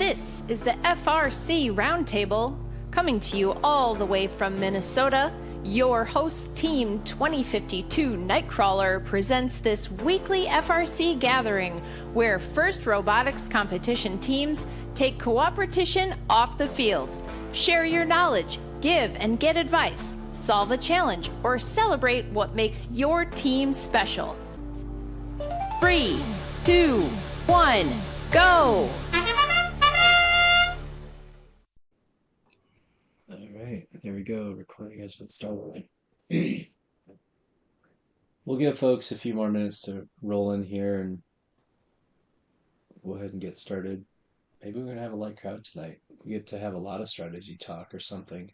This is the FRC Roundtable, coming to you all the way from Minnesota. Your host team 2052 Nightcrawler presents this weekly FRC gathering where FIRST Robotics competition teams take cooperation off the field. Share your knowledge, give and get advice, solve a challenge, or celebrate what makes your team special. 3, 2, 1, go! There we go. Recording has been started. We'll give folks a few more minutes to roll in here and go ahead and get started. Maybe we're going to have a light crowd tonight. We get to have a lot of strategy talk or something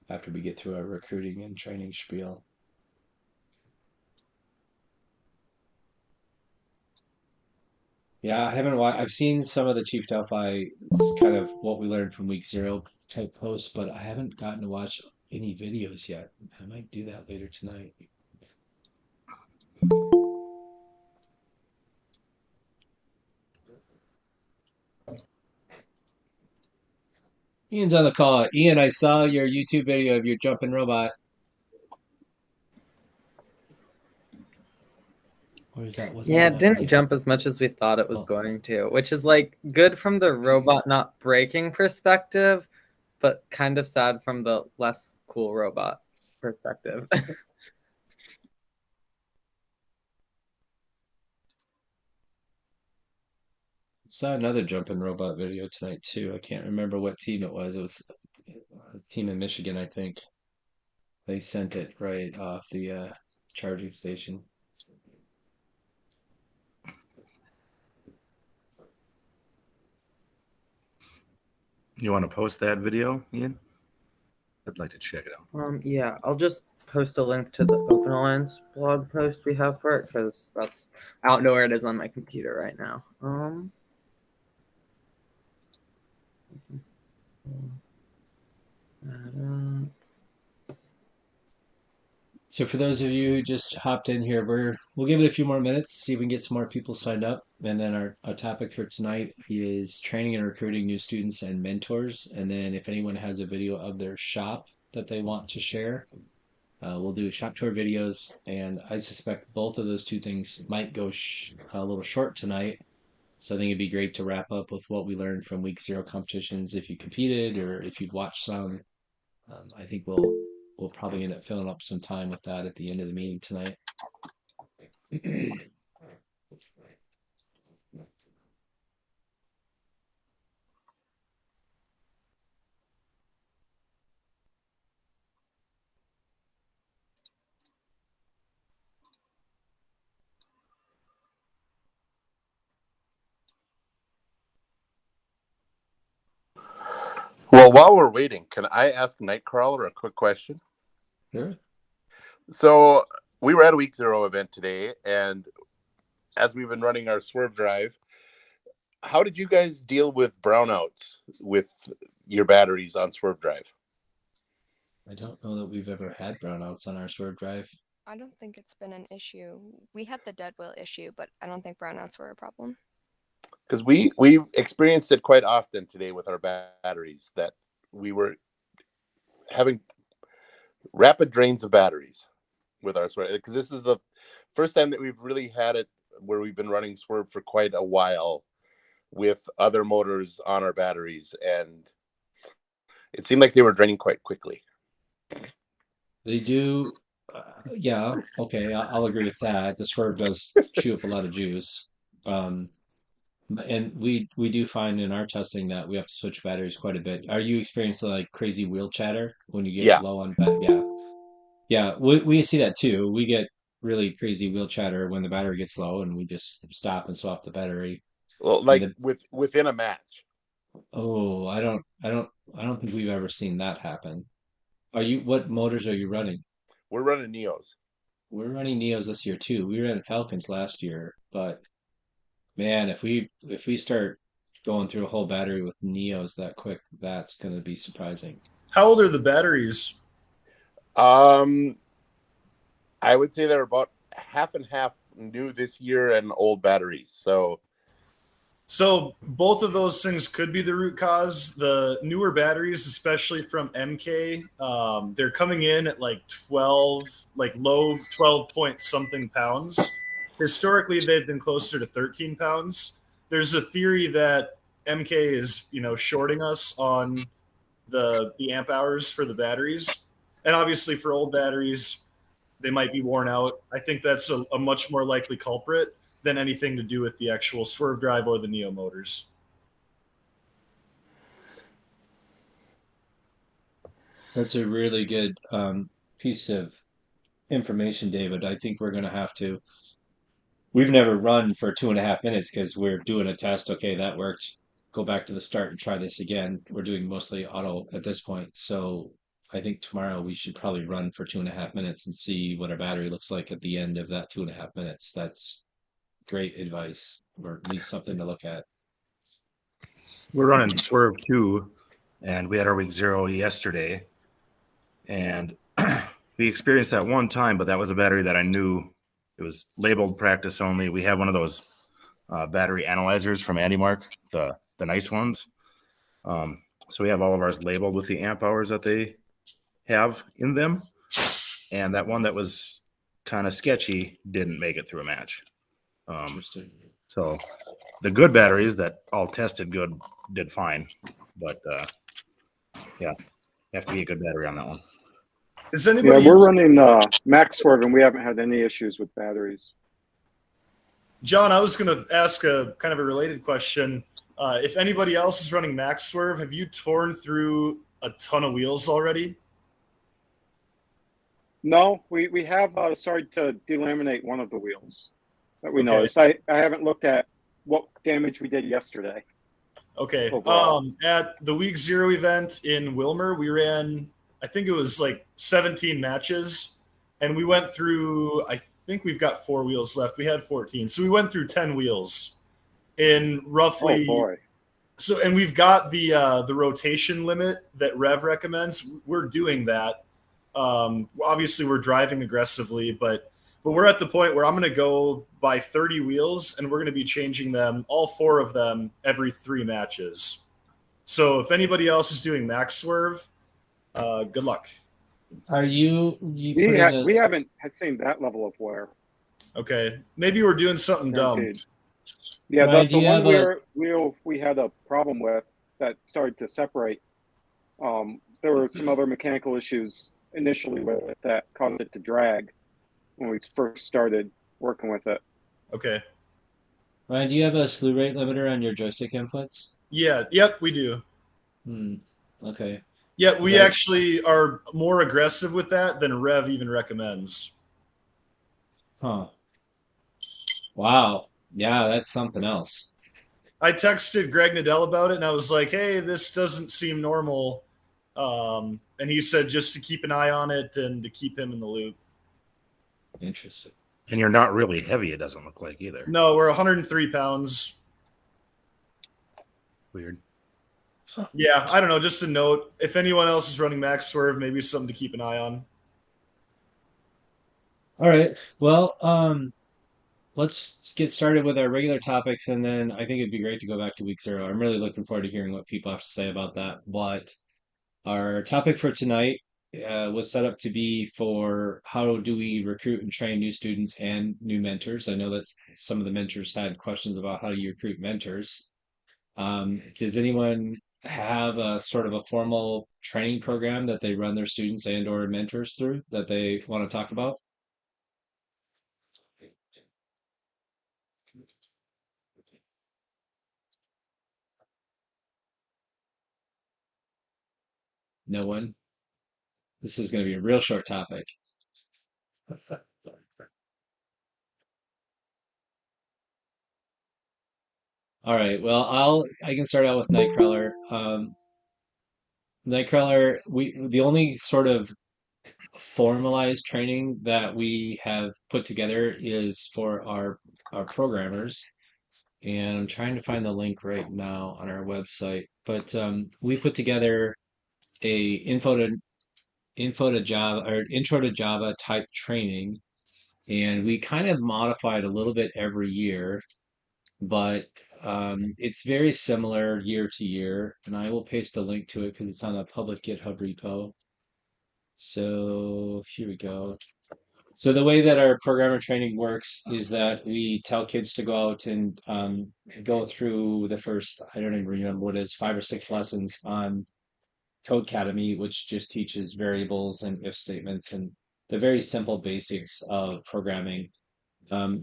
after we get through our recruiting and training spiel. Yeah, I haven't watched. I've seen some of the Chief Delphi, kind of what we learned from week 0 type posts, but I haven't gotten to watch any videos yet. I might do that later tonight. Ian's on the call. Ian, I saw your YouTube video of your jumping robot. Or is that Yeah, it didn't jump as much as we thought it was going to, which is like good from the robot not breaking perspective, but kind of sad from the less cool robot perspective. Saw another jumping robot video tonight too. I can't remember what team it was. It was a team in Michigan, I think. They sent it right off the charging station. You want to post that video, Ian? I'd like to check it out. Yeah, I'll just post a link to the Open Alliance blog post we have for it because I don't know where it is on my computer right now. So for those of you who just hopped in here, we'll give it a few more minutes, see if we can get some more people signed up. And then our topic for tonight is training and recruiting new students and mentors. And then if anyone has a video of their shop that they want to share, we'll do shop tour videos. And I suspect both of those two things might go a little short tonight. So I think it'd be great to wrap up with what we learned from week 0 competitions. If you competed or if you've watched some, I think we'll probably end up filling up some time with that at the end of the meeting tonight. Well, while we're waiting, can I ask Nightcrawler a quick question? Sure. So we were at a week 0 event today, and as we've been running our swerve drive, how did you guys deal with brownouts with your batteries on swerve drive? I don't know that we've ever had brownouts on our swerve drive. I don't think it's been an issue. We had the dead wheel issue, but I don't think brownouts were a problem. Because we experienced it quite often today with our batteries, that we were having rapid drains of batteries with our swerve. Because this is the first time that we've really had it where we've been running swerve for quite a while with other motors on our batteries, and it seemed like they were draining quite quickly. They do, yeah, okay, I'll agree with that. The swerve does chew up a lot of juice. And we do find in our testing that we have to switch batteries quite a bit. Are you experiencing like crazy wheel chatter when you get low on battery? Yeah, we see that too. We get really crazy wheel chatter when the battery gets low, and we just stop and swap the battery. Well, like within a match. Oh, I don't think we've ever seen that happen. What motors are you running? We're running Neos. We're running Neos this year too. We ran Falcons last year, but man, if we start going through a whole battery with Neos that quick, that's going to be surprising. How old are the batteries? I would say they're about half and half new this year and old batteries. So So both of those things could be the root cause. The newer batteries, especially from MK, they're coming in at like 12, like low 12 point something pounds. Historically, they've been closer to 13 pounds. There's a theory that MK is, shorting us on the amp hours for the batteries. And obviously for old batteries, they might be worn out. I think that's a much more likely culprit than anything to do with the actual swerve drive or the Neo motors. That's a really good piece of information, David. I think we're going to have to. We've never run for 2.5 minutes because we're doing a test. Okay, that worked. Go back to the start and try this again. We're doing mostly auto at this point. So I think tomorrow we should probably run for 2.5 minutes and see what our battery looks like at the end of that 2.5 minutes. That's great advice, or at least something to look at. We're running Swerve 2, and we had our week 0 yesterday. And we experienced that one time, but that was a battery that I knew it was labeled practice only. We have one of those battery analyzers from AndyMark, the nice ones. So we have all of ours labeled with the amp hours that they have in them. And that one that was kind of sketchy didn't make it through a match. So the good batteries that all tested good did fine. But yeah, you have to be a good battery on that one. Is anybody we're running Max Swerve, and we haven't had any issues with batteries. John, I was going to ask a kind of a related question. If anybody else is running Max Swerve, have you torn through a ton of wheels already? No, we have started to delaminate one of the wheels that we Okay. noticed. I haven't looked at what damage we did yesterday. Okay. Overall. At the week 0 event in Wilmer, we ran, I think it was like 17 matches, and we went through, I think we've got 4 wheels left. We had 14. So we went through 10 wheels in roughly. Oh boy. So, and we've got the rotation limit that Rev recommends. We're doing that. Obviously we're driving aggressively, but we're at the point where I'm going to go by 30 wheels, and we're going to be changing them, all 4 of them, every 3 matches. So if anybody else is doing Max Swerve, good luck. Are you We haven't seen that level of wear. Okay. Maybe we're doing something dumb. Guaranteed. Yeah, Ryan, the one we had a problem with that started to separate. There were some other mechanical issues initially with it that caused it to drag when we first started working with it. Okay. Ryan, do you have a slew rate limiter on your joystick inputs? Yeah. Yep, we do. Okay. Yeah, we Okay. actually are more aggressive with that than Rev even recommends. Huh. Wow. Yeah, that's something else. I texted Greg Nadell about it, and I was like, hey, this doesn't seem normal. And he said just to keep an eye on it and to keep him in the loop. Interesting. And you're not really heavy, it doesn't look like either. No, we're 103 pounds. Weird. Yeah, I don't know. Just a note. If anyone else is running Max Swerve, maybe something to keep an eye on. All right. Well, let's get started with our regular topics, and then I think it'd be great to go back to week 0. I'm really looking forward to hearing what people have to say about that. But our topic for tonight was set up to be for how do we recruit and train new students and new mentors. I know that some of the mentors had questions about how you recruit mentors. Does anyone have a sort of a formal training program that they run their students and or mentors through that they want to talk about? No one? This is going to be a real short topic. All right. Well, I can start out with Nightcrawler. Nightcrawler, the only sort of formalized training that we have put together is for our programmers, and I'm trying to find the link right now on our website. But we put together a info to Java or intro to Java type training, and we kind of modify it a little bit every year. But It's very similar year to year, and I will paste a link to it because it's on a public GitHub repo. So here we go. So the way that our programmer training works is that we tell kids to go out and go through the first, I don't even remember what it is, 5 or 6 lessons on Codecademy, which just teaches variables and if statements and the very simple basics of programming.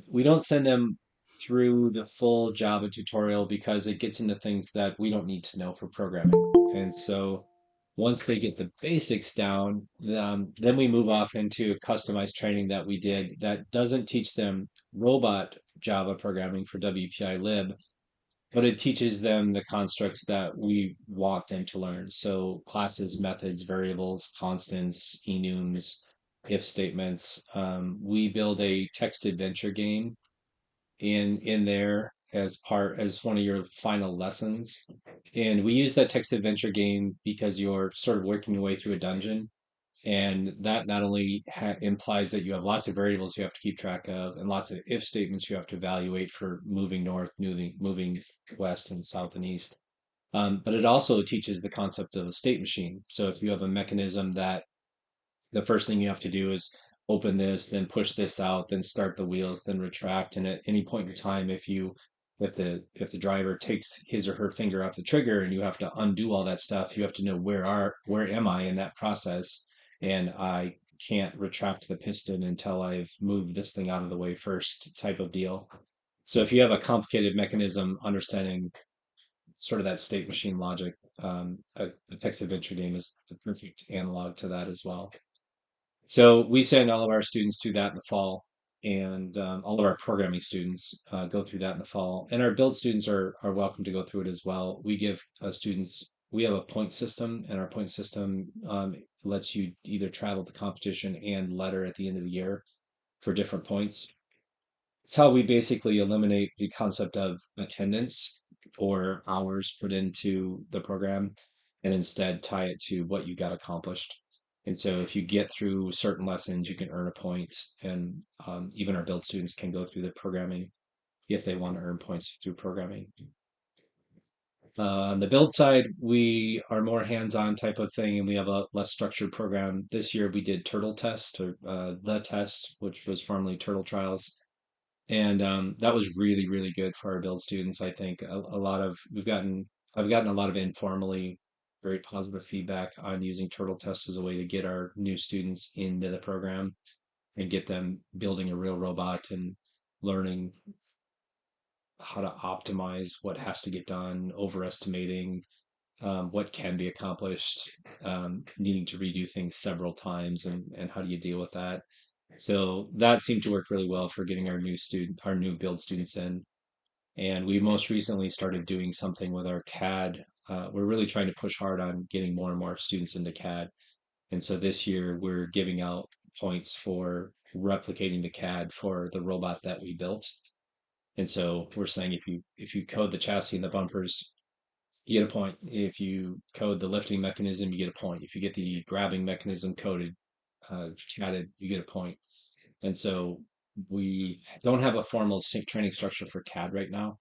We don't send them through the full Java tutorial because it gets into things that we don't need to know for programming. And so once they get the basics down, then we move off into customized training that we did that doesn't teach them robot Java programming for WPI lib, but it teaches them the constructs that we want them to learn. So classes, methods, variables, constants, enums, if statements. We build a text adventure game in there as one of your final lessons. And we use that text adventure game because you're sort of working your way through a dungeon. And that not only implies that you have lots of variables you have to keep track of and lots of if statements you have to evaluate for moving north, moving west and south and east. But it also teaches the concept of a state machine. So if you have a mechanism that the first thing you have to do is open this, then push this out, then start the wheels, then retract. And at any point in time, if the driver takes his or her finger off the trigger and you have to undo all that stuff, you have to know where am I in that process? And I can't retract the piston until I've moved this thing out of the way first, type of deal. So if you have a complicated mechanism, understanding sort of that state machine logic, a text adventure game is the perfect analog to that as well. So we send all of our students to that in the fall, and all of our programming students go through that in the fall. And our build students are welcome to go through it as well. We give students, we have a point system, and our point system lets you either travel to competition and letter at the end of the year for different points. It's how we basically eliminate the concept of attendance or hours put into the program and instead tie it to what you got accomplished. And so if you get through certain lessons, you can earn a point. And even our build students can go through the programming if they want to earn points through programming. On the build side, we are more hands-on type of thing, and we have a less structured program. This year we did Turtle Test, or the test, which was formerly Turtle Trials. And that was really, really good for our build students. I think I've gotten a lot of informally very positive feedback on using Turtle Test as a way to get our new students into the program and get them building a real robot and learning how to optimize what has to get done, overestimating what can be accomplished, needing to redo things several times, and how do you deal with that? So that seemed to work really well for getting our new build students in. And we most recently started doing something with our CAD. We're really trying to push hard on getting more and more students into CAD. And so this year we're giving out points for replicating the CAD for the robot that we built. And so we're saying if you code the chassis and the bumpers, you get a point. If you code the lifting mechanism, you get a point. If you get the grabbing mechanism coded, CADed, you get a point. And so we don't have a formal training structure for CAD right now,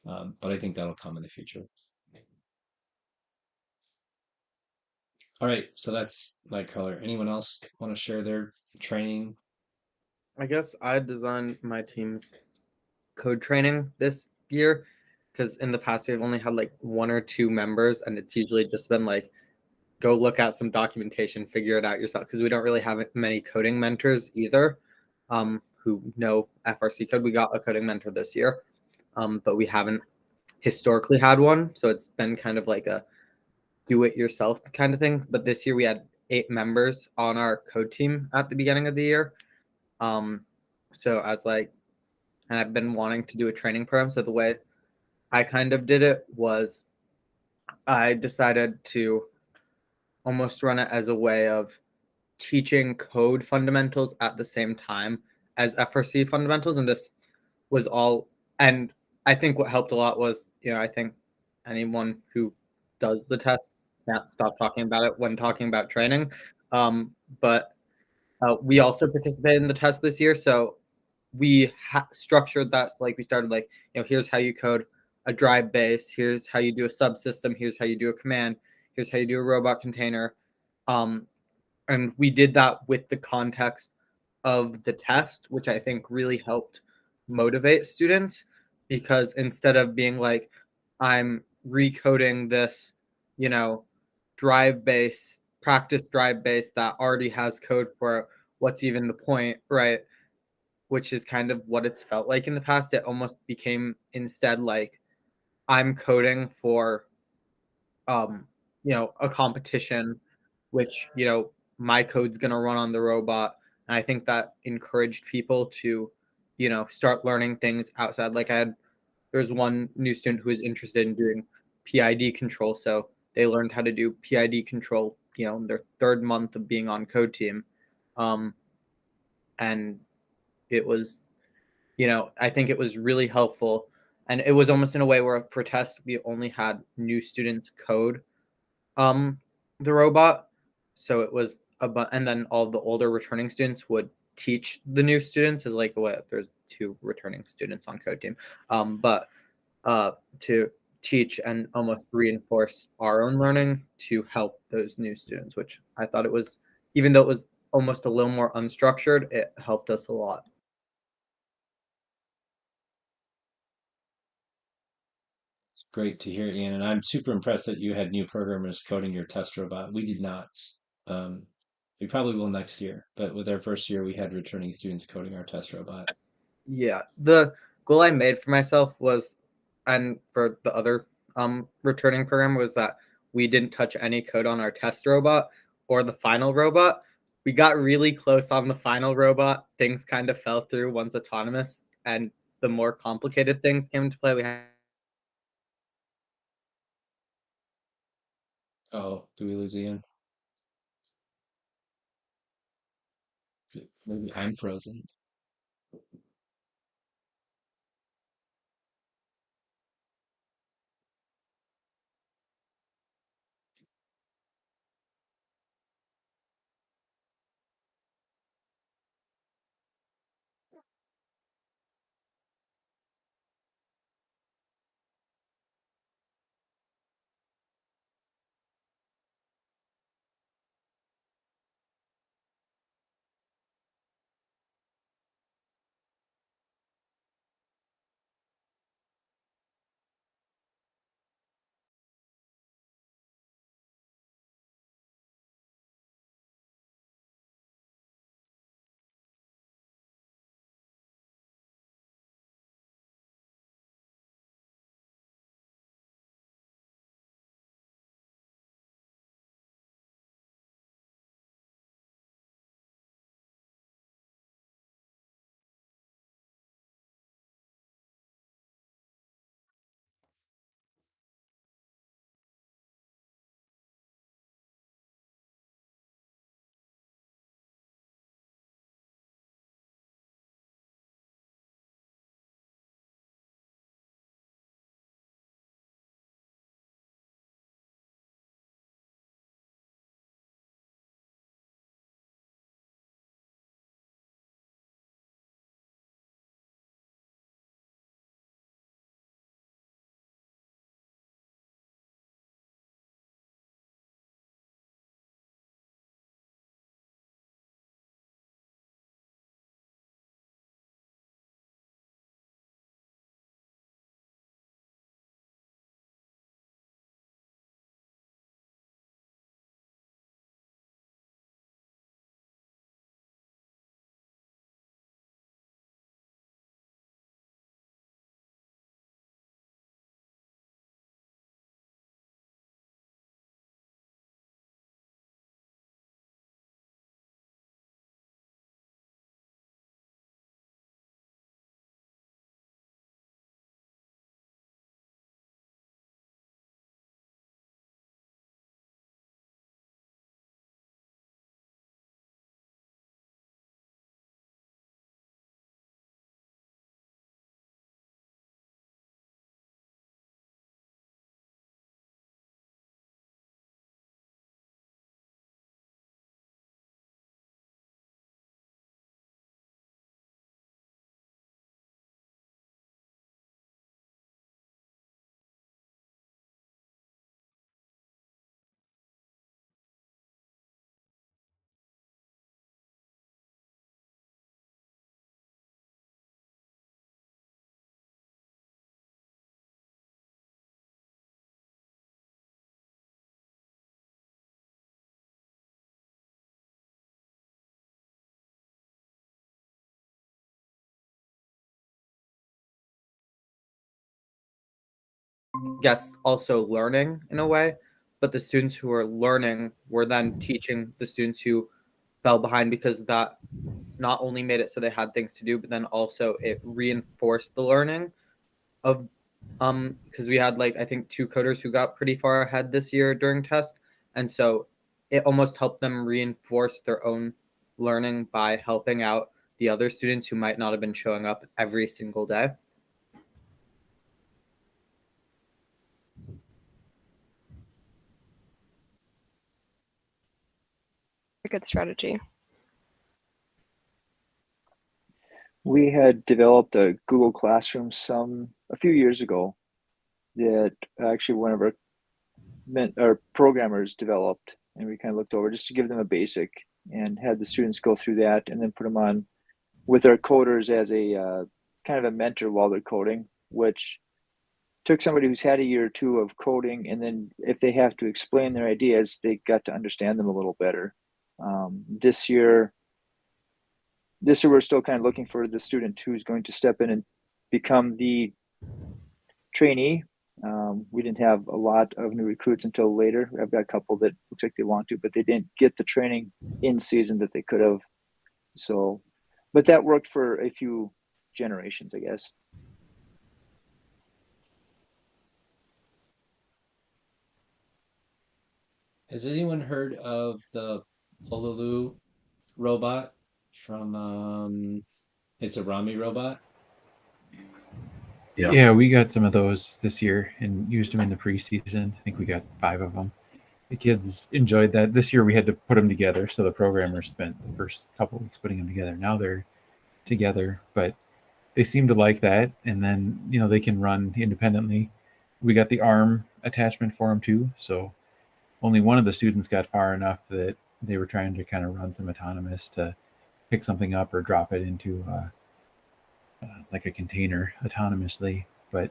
but I think that'll come in the future. All right, so that's Nightcrawler. Anyone else want to share their training? I guess I designed my team's code training this year because in the past year I've only had like 1 or 2 members, and it's usually just been like, go look at some documentation, figure it out yourself, because we don't really have many coding mentors either who know FRC code. We got a coding mentor this year, but we haven't historically had one. So it's been kind of like a do it yourself kind of thing. But this year we had 8 members on our code team at the beginning of the year. So I was like, and I've been wanting to do a training program. So the way I kind of did it was I decided to almost run it as a way of teaching code fundamentals at the same time as FRC fundamentals. And this was all, and I think what helped a lot was, I think anyone who does the test can't stop talking about it when talking about training. But we also participated in the test this year. So we structured that. So like we started like, here's how you code a drive base. Here's how you do a subsystem. Here's how you do a command. Here's how you do a robot container. And we did that with the context of the test, which I think really helped motivate students, because instead of being like, I'm recoding this, drive base, practice drive base that already has code for it, what's even the point, right? Which is kind of what it's felt like in the past. It almost became instead like, I'm coding for a competition, which, my code's going to run on the robot. And I think that encouraged people to, start learning things outside. Like there's one new student who was interested in doing PID control. So they learned how to do PID control, in their third month of being on code team. And it was, I think it was really helpful. And it was almost in a way where for tests, we only had new students code the robot. So it was and then all the older returning students would teach the new students. Is like what, there's 2 returning students on code team, but to teach and almost reinforce our own learning to help those new students, which I thought it was, even though it was almost a little more unstructured, it helped us a lot. Great to hear, Ian. And I'm super impressed that you had new programmers coding your test robot. We did not. Um, we probably will next year, but with our first year, we had returning students coding our test robot. Yeah, the goal I made for myself was, and for the other returning program, was that we didn't touch any code on our test robot or the final robot. We got really close on the final robot. Things kind of fell through once autonomous, and the more complicated things came into play. We had Oh, do we lose Ian? Maybe I'm frozen. guess, also learning in a way. But the students who were learning were then teaching the students who fell behind, because that not only made it so they had things to do, but then also it reinforced the learning of because we had like I think 2 coders who got pretty far ahead this year during test, and so it almost helped them reinforce their own learning by helping out the other students who might not have been showing up every single day. A good strategy. We had developed a Google Classroom a few years ago that actually one of our programmers developed, and we kind of looked over just to give them a basic and had the students go through that and then put them on with our coders as a kind of a mentor while they're coding, which took somebody who's had a year or two of coding, and then if they have to explain their ideas, they got to understand them a little better. This year we're still kind of looking for the student who's going to step in and become the trainee. We didn't have a lot of new recruits until later. I've got a couple that looks like they want to, but they didn't get the training in season that they could have. So, but that worked for a few generations, I guess. Has anyone heard of the Pololu robot from it's a Rami robot? Yeah. Yeah, we got some of those this year and used them in the preseason. I think we got 5 of them. The kids enjoyed that. This year we had to put them together, so the programmers spent the first couple of weeks putting them together. Now they're together, but they seem to like that, and then they can run independently. We got the arm attachment for them too, so only one of the students got far enough that they were trying to kind of run some autonomous to pick something up or drop it into like a container autonomously, but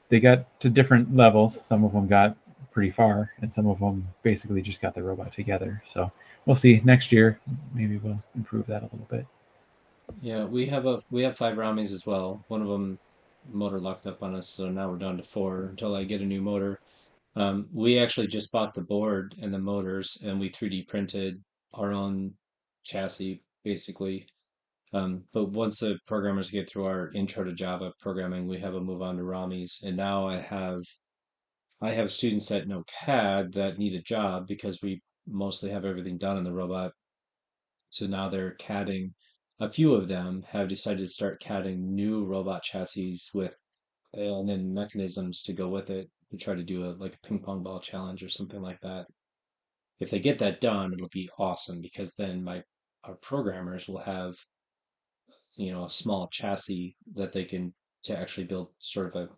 they got to different levels. Some of them got pretty far, and some of them basically just got the robot together. So we'll see next year. Maybe we'll improve that a little bit. Yeah, we have 5 Ramis as well. One of them motor locked up on us, so now we're down to 4 until I get a new motor. We actually just bought the board and the motors, and we 3D printed our own chassis basically. But once the programmers get through our intro to Java programming, we have a move on to Ramis, and now I have students that know CAD that need a job because we mostly have everything done in the robot. So now they're CADing. A few of them have decided to start CADing new robot chassis with and then mechanisms to go with it to try to do like a ping pong ball challenge or something like that. If they get that done, it'll be awesome because then our programmers will have a small chassis that they can to actually build sort of a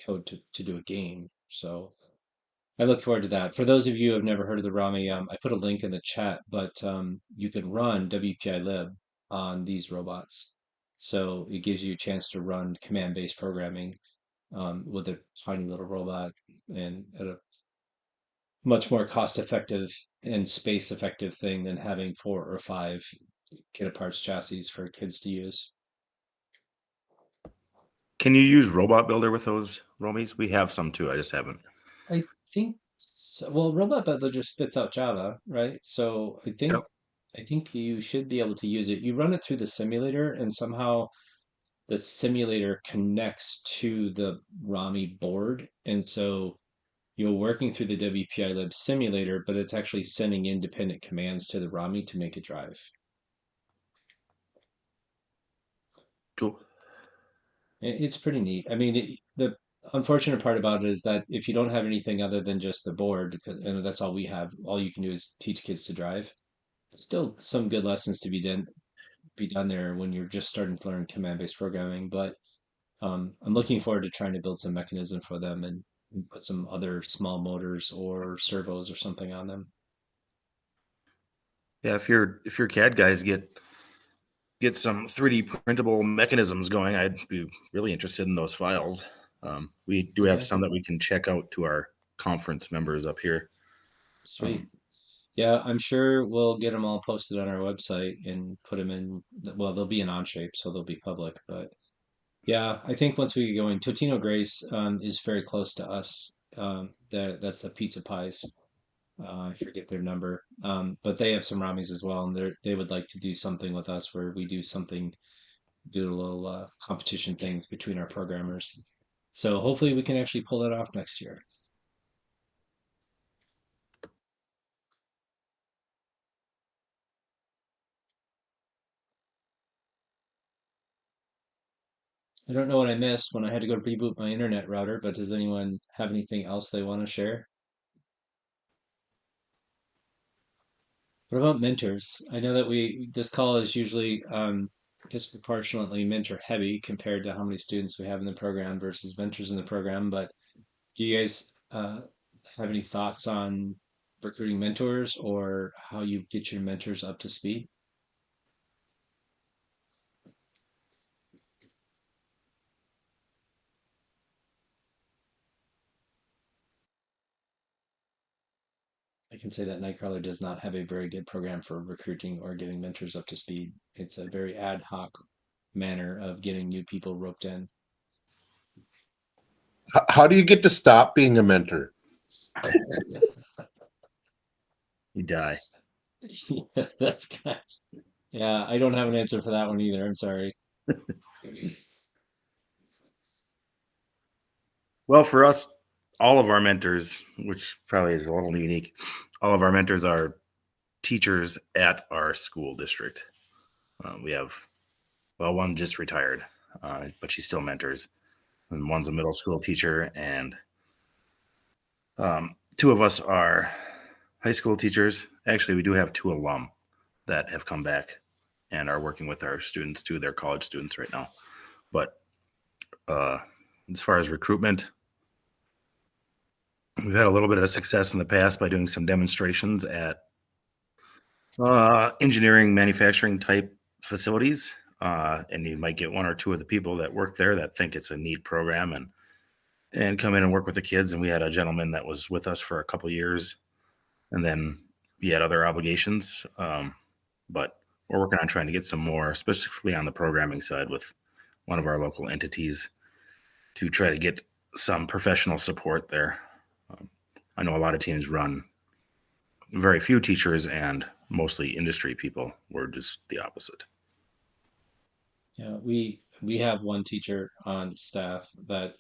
code to do a game. So I look forward to that. For those of you who have never heard of the Rami, I put a link in the chat, but you can run WPI lib on these robots. So it gives you a chance to run command-based programming with a tiny little robot and at a much more cost-effective and space-effective thing than having 4 or 5 kit parts chassis for kids to use. Can you use Robot Builder with those Romies? We have some too. I just haven't. I think so. Well, Robot Builder just spits out Java, right? So Yep. I think you should be able to use it. You run it through the simulator, and somehow the simulator connects to the Rami board, and so you're working through the WPI lib simulator, but it's actually sending independent commands to the Rami to make it drive. Cool. It's pretty neat. I mean, the unfortunate part about it is that if you don't have anything other than just the board, and that's all we have, all you can do is teach kids to drive. Still some good lessons to be done there when you're just starting to learn command-based programming. But I'm looking forward to trying to build some mechanism for them and put some other small motors or servos or something on them. Yeah, if your CAD guys get some 3D printable mechanisms going, I'd be really interested in those files. We do have some that we can check out to our conference members up here. Sweet. Yeah, I'm sure we'll get them all posted on our website and put them in. Well, they'll be in Onshape, so they'll be public. But Yeah, I think once we get going, Totino Grace is very close to us. That's the Pizza Pies. I forget their number, but they have some Ramis as well, and they would like to do something with us where we do something, do a little competition things between our programmers. So hopefully we can actually pull that off next year. I don't know what I missed when I had to go reboot my internet router, but does anyone have anything else they want to share? What about mentors? I know that this call is usually disproportionately mentor heavy compared to how many students we have in the program versus mentors in the program, but do you guys have any thoughts on recruiting mentors or how you get your mentors up to speed? I can say that Nightcrawler does not have a very good program for recruiting or getting mentors up to speed. It's a very ad hoc manner of getting new people roped in. How do you get to stop being a mentor? You die. That's kind yeah, I don't have an answer for that one either. I'm sorry. Well, for us, all of our mentors, which probably is a little unique, all of our mentors are teachers at our school district. We have, well, one just retired, but she still mentors. And one's a middle school teacher, and two of us are high school teachers. Actually, we do have two alum that have come back and are working with our students too. They're college students right now. But as far as recruitment, we've had a little bit of success in the past by doing some demonstrations at engineering, manufacturing type facilities. And you might get one or two of the people that work there that think it's a neat program and come in and work with the kids. And we had a gentleman that was with us for a couple years, and then he had other obligations. But we're working on trying to get some more, specifically on the programming side with one of our local entities to try to get some professional support there. I know a lot of teams run very few teachers and mostly industry people. We're just the opposite. Yeah, we have one teacher on staff that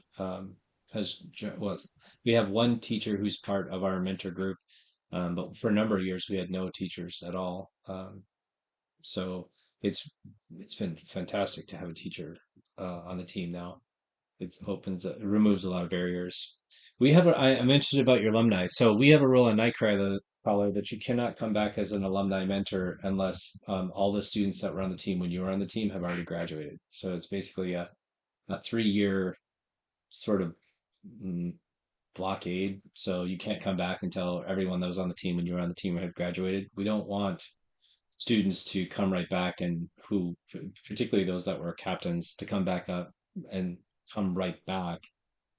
we have one teacher who's part of our mentor group, but for a number of years we had no teachers at all. So it's been fantastic to have a teacher on the team now. It removes a lot of barriers. I mentioned about your alumni. So we have a rule on Nightcrawler that you cannot come back as an alumni mentor unless all the students that were on the team when you were on the team have already graduated. So it's basically a 3-year sort of blockade. So you can't come back until everyone that was on the team when you were on the team had graduated. We don't want students to come right back and particularly those that were captains, to come back up and come right back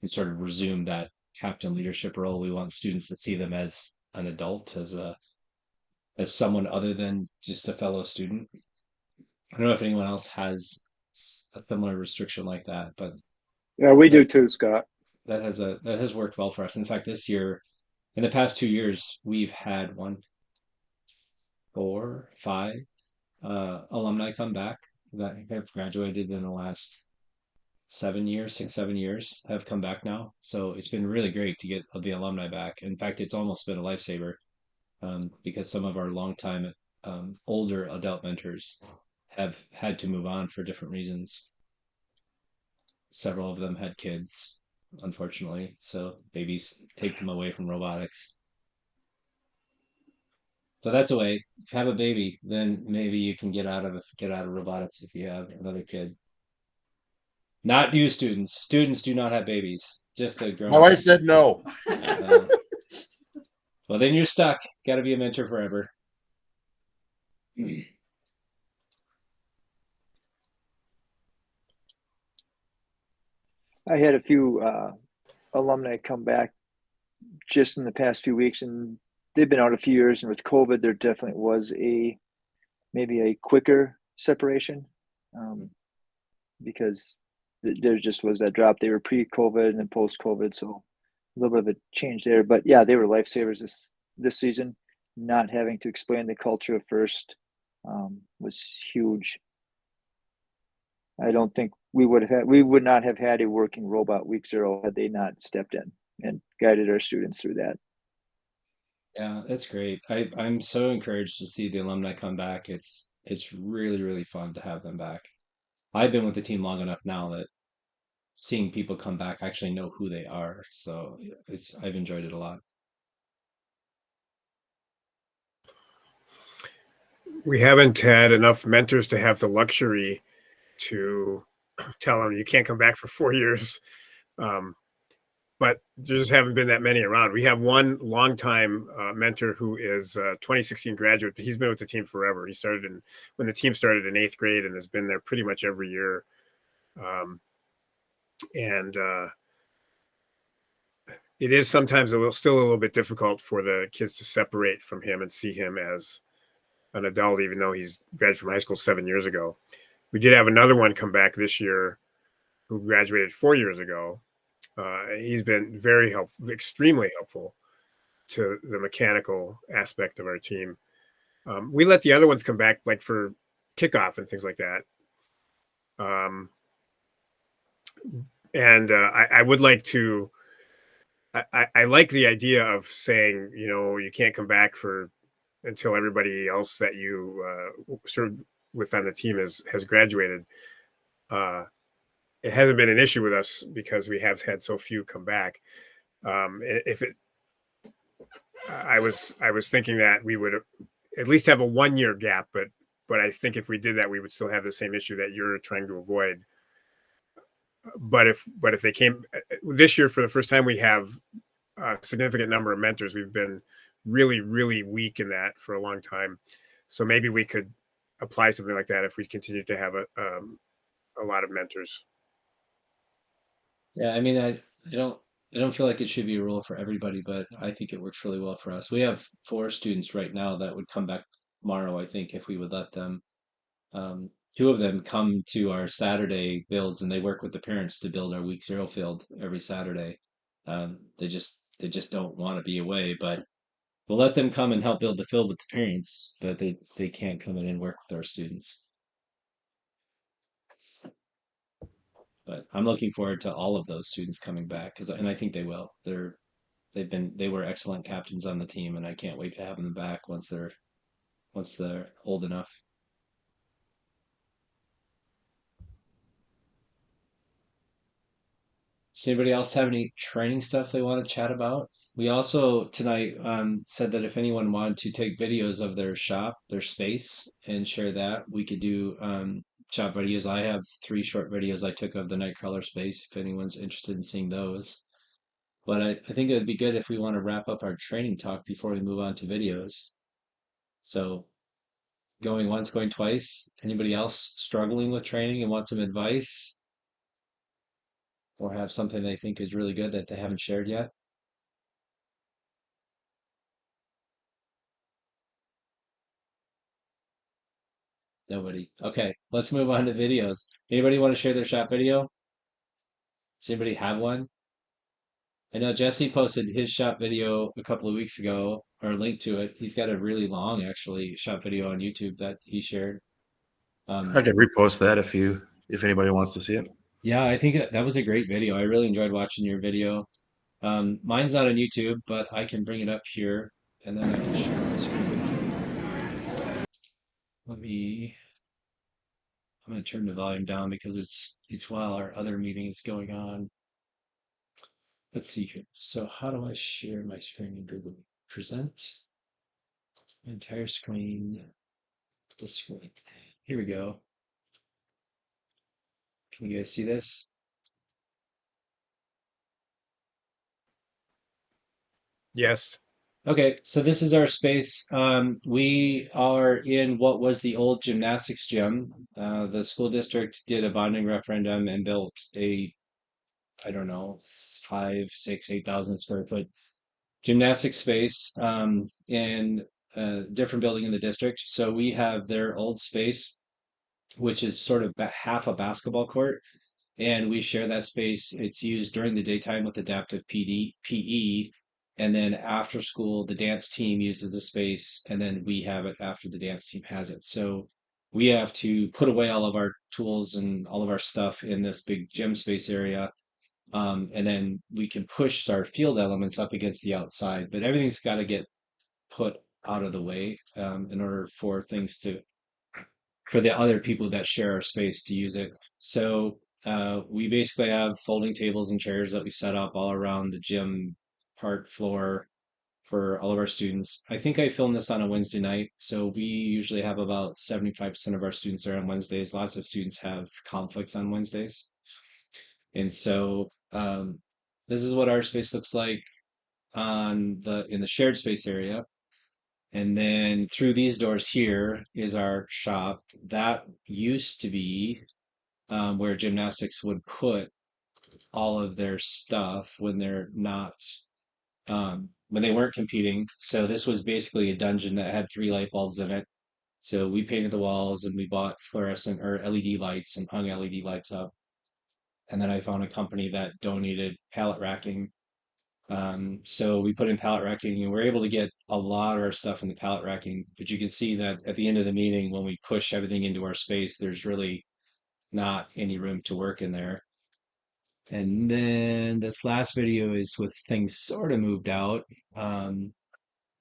and sort of resume that captain leadership role. We want students to see them as an adult, as someone other than just a fellow student. I don't know if anyone else has a similar restriction like that, but Yeah, we do too, Scott. that has worked well for us. In fact, this year, in the past 2 years, we've had 4, 5 alumni come back that have graduated in the last 6, 7 years have come back now. So it's been really great to get the alumni back. In fact, it's almost been a lifesaver because some of our longtime older adult mentors have had to move on for different reasons. Several of them had kids, unfortunately, so babies take them away from robotics. So that's a way. If you have a baby, then maybe you can get out of robotics if you have another kid. Not you students. Students do not have babies. Just the grown. My wife said no. Well, then you're stuck. Got to be a mentor forever. I had a few alumni come back just in the past few weeks, and they've been out a few years. And with COVID, there definitely was maybe a quicker separation because there just was that drop. They were pre-COVID and then post-COVID, so a little bit of a change there. But yeah, they were lifesavers this season. Not having to explain the culture at first was huge. I don't think we would not have had a working robot week 0 had they not stepped in and guided our students through that. Yeah, that's great. I'm so encouraged to see the alumni come back. It's really, really fun to have them back. I've been with the team long enough now that seeing people come back, I actually know who they are. So I've enjoyed it a lot. We haven't had enough mentors to have the luxury to tell them you can't come back for 4 years. But there just haven't been that many around. We have one longtime mentor who is a 2016 graduate, but he's been with the team forever. He started when the team started in 8th grade and has been there pretty much every year. It is sometimes still a little bit difficult for the kids to separate from him and see him as an adult, even though he's graduated from high school 7 years ago. We did have another one come back this year who graduated 4 years ago. He's been very helpful, extremely helpful to the mechanical aspect of our team. We let the other ones come back like for kickoff and things like that. I would like to, I like the idea of saying, you can't come back until everybody else that you served with on the team has graduated. It hasn't been an issue with us because we have had so few come back. I was thinking that we would at least have a 1 year gap, but I think if we did that, we would still have the same issue that you're trying to avoid. But if they came this year for the first time, we have a significant number of mentors. We've been really, really weak in that for a long time. So maybe we could apply something like that if we continue to have a lot of mentors. Yeah, I mean, I don't feel like it should be a rule for everybody, but I think it works really well for us. We have 4 students right now that would come back tomorrow, I think, if we would let them. 2 of them come to our Saturday builds and they work with the parents to build our week 0 field every Saturday. They just don't want to be away, but we'll let them come and help build the field with the parents, but they can't come in and work with our students. But I'm looking forward to all of those students coming back and I think they will. They were excellent captains on the team, and I can't wait to have them back once they're old enough. Does anybody else have any training stuff they want to chat about? We also tonight said that if anyone wanted to take videos of their shop, their space, and share that, we could do shop videos. I have 3 short videos I took of the Nightcrawler space, if anyone's interested in seeing those. But I think it would be good if we want to wrap up our training talk before we move on to videos. So going once, going twice. Anybody else struggling with training and want some advice? Or have something they think is really good that they haven't shared yet? Nobody. Okay, let's move on to videos. Anybody want to share their shop video? Does anybody have one? I know Jesse posted his shop video a couple of weeks ago, or a link to it. He's got a really long, actually, shop video on YouTube that he shared. I could repost that if anybody wants to see it. Yeah, I think that was a great video. I really enjoyed watching your video. Mine's not on YouTube, but I can bring it up here and then I can share my screen. I'm going to turn the volume down because it's while our other meeting is going on. Let's see here. So how do I share my screen in Google? Present. Entire screen. This screen. Here we go. Can you guys see this? Yes. Okay, so this is our space. We are in what was the old gymnastics gym. The school district did a bonding referendum and built I don't know, 5, 6, 8,000 square foot gymnastics space in a different building in the district. So we have their old space, which is sort of half a basketball court, and we share that space. It's used during the daytime with adaptive PE, and then after school, the dance team uses the space, and then we have it after the dance team has it. So we have to put away all of our tools and all of our stuff in this big gym space area. And then we can push our field elements up against the outside, but everything's got to get put out of the way in order for the other people that share our space to use it. So we basically have folding tables and chairs that we set up all around the gym part floor for all of our students. I think I filmed this on a Wednesday night, so we usually have about 75% of our students there on Wednesdays. Lots of students have conflicts on Wednesdays. And so this is what our space looks like in the shared space area. And then through these doors here is our shop. That used to be where gymnastics would put all of their stuff when they're not when they weren't competing. So this was basically a dungeon that had 3 light bulbs in it. So we painted the walls and we bought fluorescent or LED lights and hung LED lights up. And then I found a company that donated pallet racking. So we put in pallet racking and we're able to get a lot of our stuff in the pallet racking. But you can see that at the end of the meeting, when we push everything into our space, there's really not any room to work in there. And then this last video is with things sort of moved out.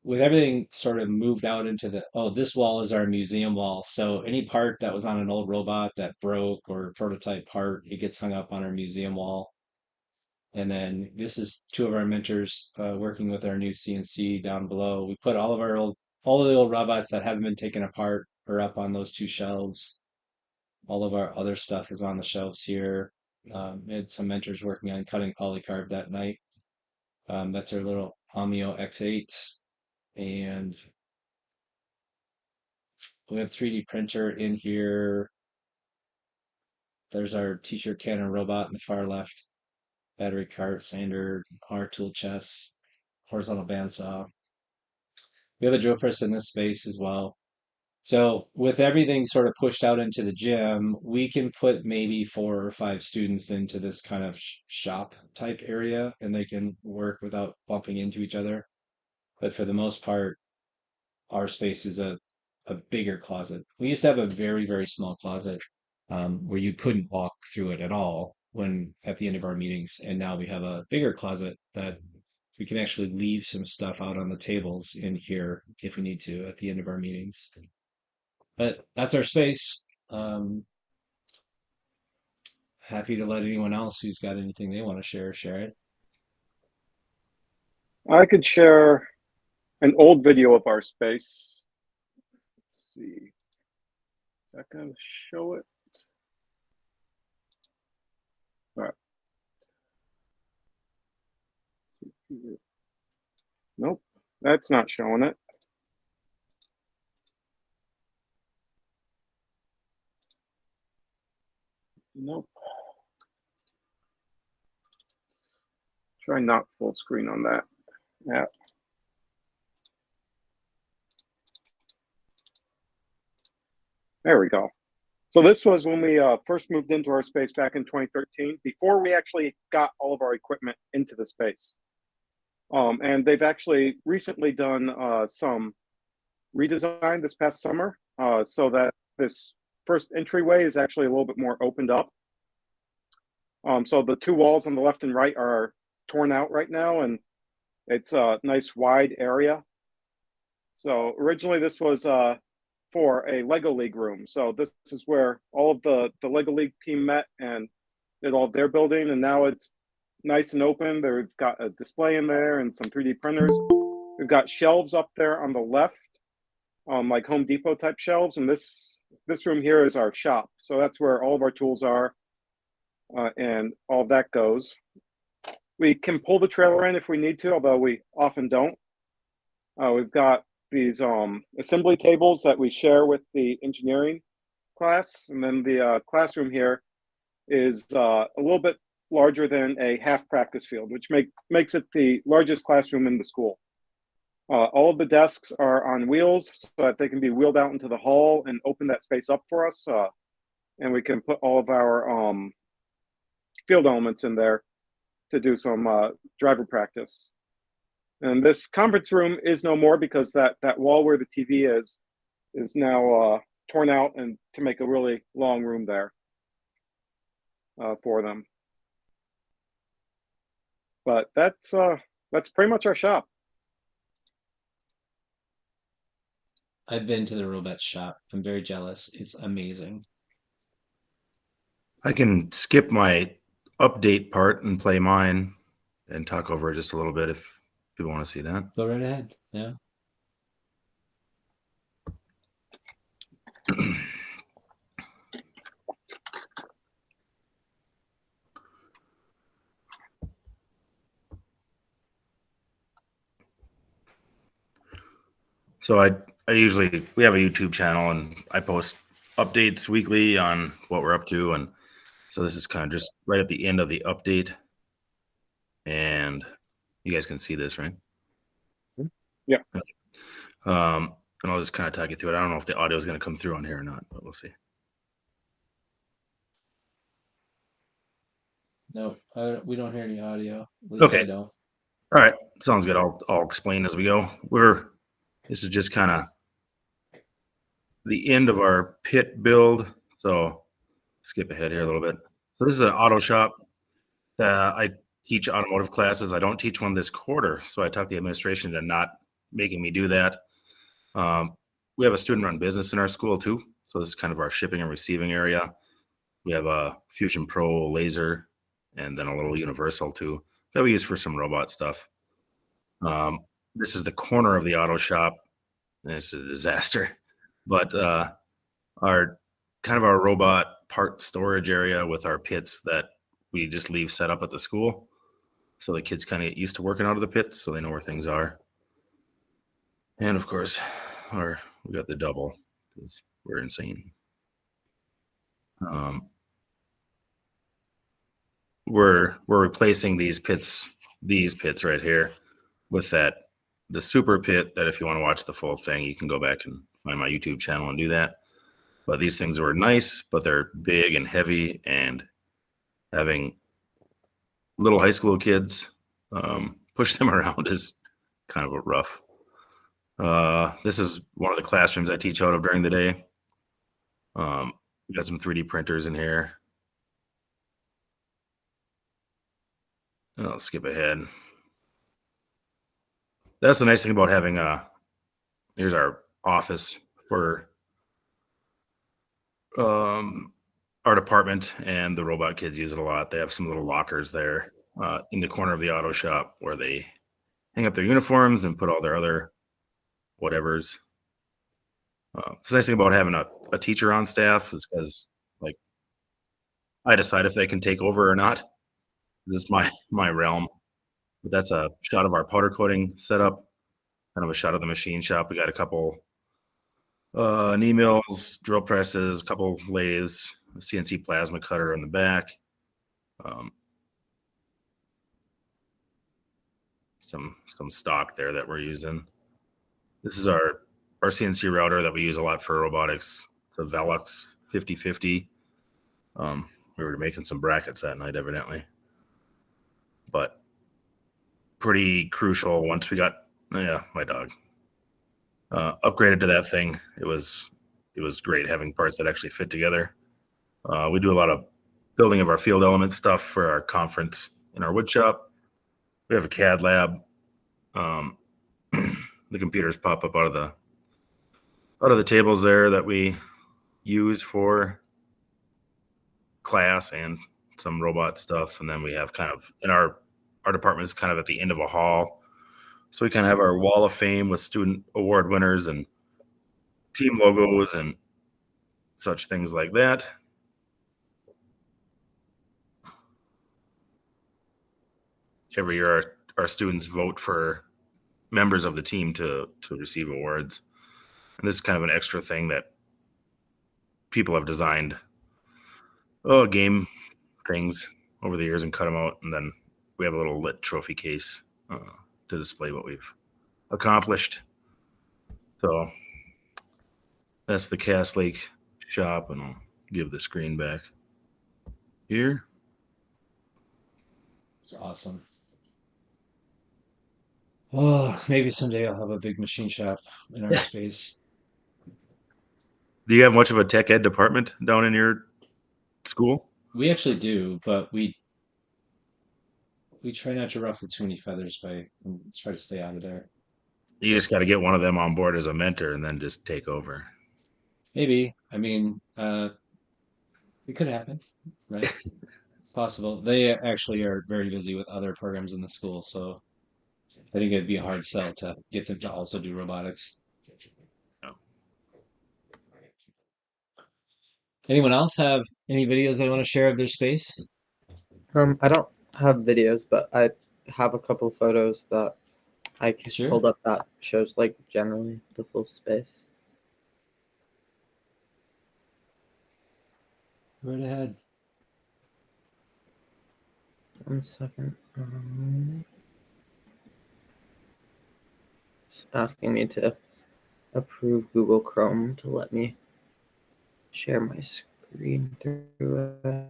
With everything sort of moved out into this wall is our museum wall. So any part that was on an old robot that broke or prototype part, it gets hung up on our museum wall. And then this is 2 of our mentors working with our new CNC down below. We put all of the old robots that haven't been taken apart are up on those 2 shelves. All of our other stuff is on the shelves here. We had some mentors working on cutting polycarb that night. That's our little Omeo X8. And we have 3D printer in here. There's our t-shirt cannon robot in the far left. Battery cart, sander, our tool chest, horizontal bandsaw. We have a drill press in this space as well. So with everything sort of pushed out into the gym, we can put maybe 4 or 5 students into this kind of shop type area, and they can work without bumping into each other. But for the most part, our space is a bigger closet. We used to have a very, very small closet where you couldn't walk through it at all at the end of our meetings. And now we have a bigger closet that we can actually leave some stuff out on the tables in here if we need to at the end of our meetings. But that's our space. Happy to let anyone else who's got anything they want to share it. I could share an old video of our space. Let's see. Is that going to show it? All right. Nope, that's not showing it. Nope. Try not full screen on that. Yeah. There we go. So this was when we first moved into our space back in 2013, before we actually got all of our equipment into the space. And they've actually recently done some redesign this past summer so that this first entryway is actually a little bit more opened up. So the 2 walls on the left and right are torn out right now, and it's a nice wide area. So originally this was for a Lego League room. So this is where all of the Lego League team met and did all of their building, and now it's nice and open. They've got a display in there and some 3D printers. We've got shelves up there on the left, like Home Depot type shelves, and this room here is our shop. So that's where all of our tools are, and all of that goes. We can pull the trailer in if we need to, although we often don't. We've got these assembly tables that we share with the engineering class, and then the classroom here is a little bit larger than a half practice field, which makes it the largest classroom in the school. All of the desks are on wheels so that they can be wheeled out into the hall and open that space up for us. And we can put all of our field elements in there to do some driver practice. And this conference room is no more because that wall where the TV is now torn out, and to make a really long room there for them. But that's pretty much our shop. I've been to the robot shop. I'm very jealous. It's amazing. I can skip my update part and play mine and talk over it just a little bit if people want to see that. Go right ahead. Yeah. So I usually, we have a YouTube channel and I post updates weekly on what we're up to. And so this is kind of just right at the end of the update. And you guys can see this, right? Yeah. And I'll just kind of talk you through it. I don't know if the audio is going to come through on here or not, but we'll see. No, we don't hear any audio. At least Okay. I don't. All right. Sounds good. I'll explain as we go. This is just kind of the end of our pit build. So skip ahead here a little bit. So this is an auto shop. I teach automotive classes. I don't teach one this quarter. So I talked the administration into not making me do that. We have a student-run business in our school too. So this is kind of our shipping and receiving area. We have a Fusion Pro laser and then a little Universal too that we use for some robot stuff. This is the corner of the auto shop. And it's a disaster, but our robot part storage area with our pits that we just leave set up at the school. So the kids kind of get used to working out of the pits so they know where things are. And of course, we got the double because we're insane. We're replacing these pits right here with the super pit that if you want to watch the full thing, you can go back and find my YouTube channel and do that. But these things were nice, but they're big and heavy, and having little high school kids push them around is kind of a rough. This is one of the classrooms I teach out of during the day. We got some 3D printers in here. I'll skip ahead. That's the nice thing about having here's our office for our department, and the robot kids use it a lot. They have some little lockers there in the corner of the auto shop where they hang up their uniforms and put all their other whatevers. It's the nice thing about having a teacher on staff is because, like, I decide if they can take over or not. This is my realm. But that's a shot of our powder coating setup, kind of a shot of the machine shop. We got a couple knee mills, drill presses, a couple lathes, a CNC plasma cutter in the back. Some stock there that we're using. This is our CNC router that we use a lot for robotics. It's a Velux 5050. We were making some brackets that night, evidently. But pretty crucial once we got, my dog, upgraded to that thing. It was great having parts that actually fit together. We do a lot of building of our field element stuff for our conference in our wood shop. We have a CAD lab. The computers pop up out of the tables there that we use for class and some robot stuff. And then we have kind of in our department is kind of at the end of a hall. So we kind of have our wall of fame with student award winners and team logos and such things like that. Every year our students vote for members of the team to receive awards. And this is kind of an extra thing that people have designed game things over the years and cut them out. And then we have a little lit trophy case to display what we've accomplished. So that's the Cass Lake shop, and I'll give the screen back here. It's awesome. Oh, maybe someday I'll have a big machine shop in our space. Do you have much of a tech ed department down in your school? We actually do, but we try not to ruffle too many feathers by try to stay out of there. You just got to get one of them on board as a mentor and then just take over. Maybe. I mean, it could happen, right? It's possible. They actually are very busy with other programs in the school, so I think it'd be a hard sell to get them to also do robotics. No. Anyone else have any videos they want to share of their space? I don't have videos, but I have a couple photos that I Sure. pulled up that shows like generally the full space. Right ahead. 1 second. It's asking me to approve Google Chrome to let me share my screen through it.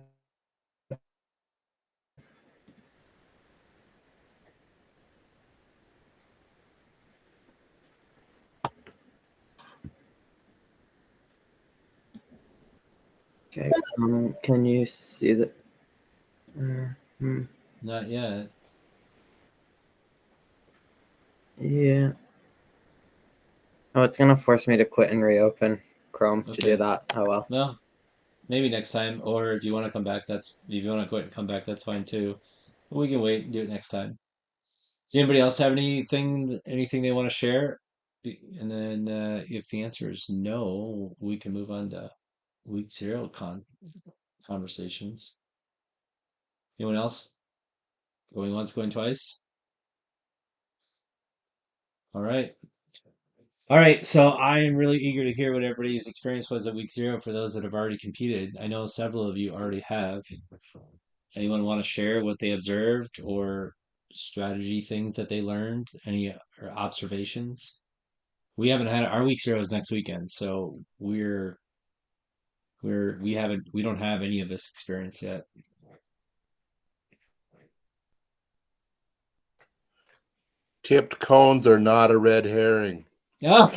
Okay, can you see that? Not yet. Yeah. Oh, it's gonna force me to quit and reopen Chrome to Okay. do that. Oh well. Well, maybe next time, or if you want to come back, if you want to quit and come back, that's fine too. But we can wait and do it next time. Does anybody else have anything they want to share? And then if the answer is no, we can move on to week 0 conversations. Anyone else? Going once, going twice? All right. All right, so I am really eager to hear what everybody's experience was at week 0 for those that have already competed. I know several of you already have. Anyone want to share what they observed or strategy things that they learned? Any or observations? We haven't had our week 0 is next weekend, so we don't have any of this experience yet. Tipped cones are not a red herring. Yeah.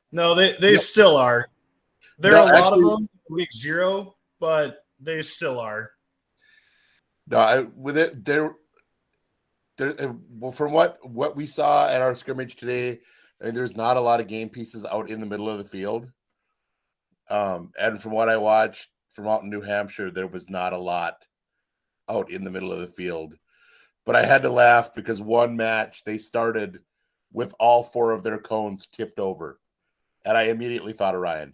No, they still are. There No, are a lot actually- of them week 0, but they still are. No, with it there. Well, from what we saw at our scrimmage today, I mean, there's not a lot of game pieces out in the middle of the field. And from what I watched from out in New Hampshire, there was not a lot out in the middle of the field. But I had to laugh because one match they started with all 4 of their cones tipped over, and I immediately thought of Ryan.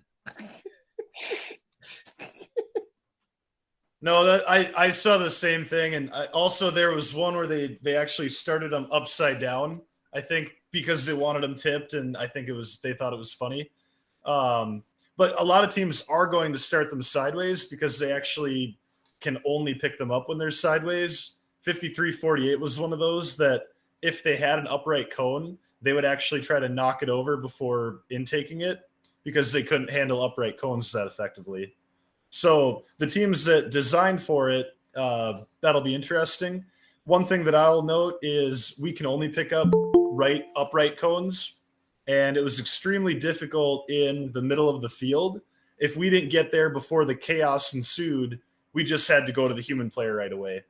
No, that I saw the same thing, and also there was one where they actually started them upside down. I think because they wanted them tipped, and I think they thought it was funny. But a lot of teams are going to start them sideways because they actually can only pick them up when they're sideways. 53-48 was one of those that if they had an upright cone, they would actually try to knock it over before intaking it because they couldn't handle upright cones that effectively. So the teams that designed for it, that'll be interesting. One thing that I'll note is we can only pick up upright cones, and it was extremely difficult in the middle of the field. If we didn't get there before the chaos ensued, we just had to go to the human player right away.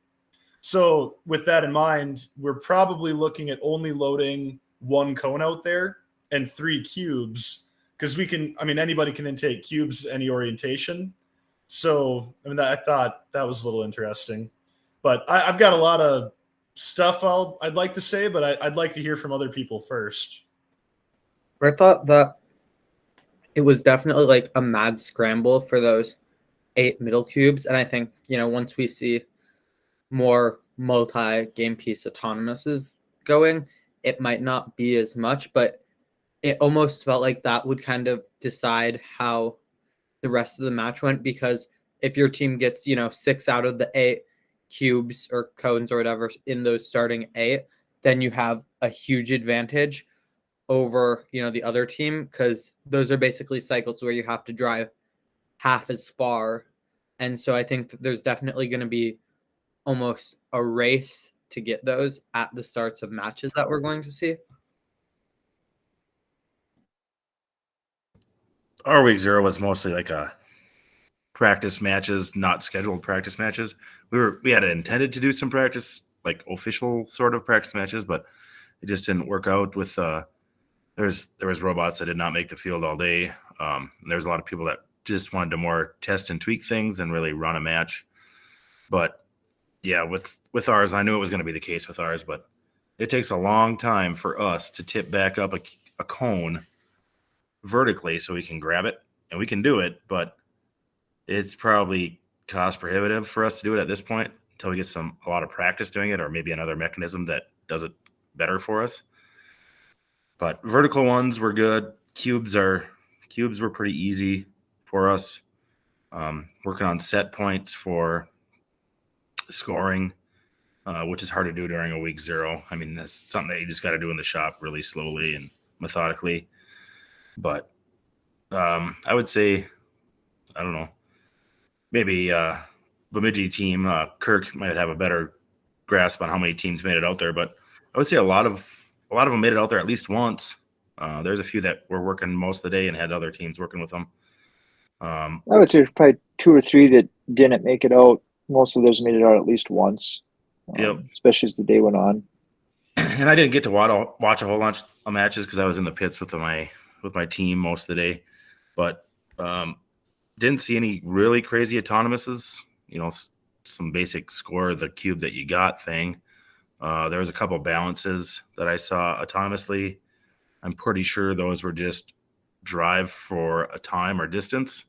So with that in mind, we're probably looking at only loading 1 cone out there and 3 cubes because anybody can intake cubes any orientation. So, I thought that was a little interesting. But I've got a lot of stuff I'd like to say, but I'd like to hear from other people first. I thought that it was definitely like a mad scramble for those 8 middle cubes. And I think, once we see more multi-game piece autonomouses going, it might not be as much, but it almost felt like that would kind of decide how the rest of the match went, because if your team gets 6 out of the 8 cubes or cones or whatever in those starting 8, then you have a huge advantage over the other team, because those are basically cycles where you have to drive half as far And so I think that there's definitely going to be almost a race to get those at the starts of matches that we're going to see. Our week 0 was mostly like a practice matches, not scheduled practice matches. We had intended to do some practice, like official sort of practice matches, but it just didn't work out with there was robots that did not make the field all day. There's a lot of people that just wanted to more test and tweak things and really run a match. But yeah, with ours, I knew it was going to be the case with ours, but it takes a long time for us to tip back up a cone vertically so we can grab it, and we can do it, but it's probably cost prohibitive for us to do it at this point until we get a lot of practice doing it, or maybe another mechanism that does it better for us. But vertical ones were good. Cubes were pretty easy for us. Working on set points for scoring, which is hard to do during a week 0. I mean, that's something that you just got to do in the shop really slowly and methodically. But I would say, I don't know, maybe Bemidji team, Kirk might have a better grasp on how many teams made it out there, but I would say a lot of them made it out there at least once. There's a few that were working most of the day and had other teams working with them. I would say probably 2 or 3 that didn't make it out. Most of those made it out at least once. Yep. Especially as the day went on. And I didn't get to watch a whole bunch of matches because I was in the pits with my team most of the day, but didn't see any really crazy autonomouses. Some basic score of the cube that you got thing. There was a couple balances that I saw autonomously. I'm pretty sure those were just drive for a time or distance.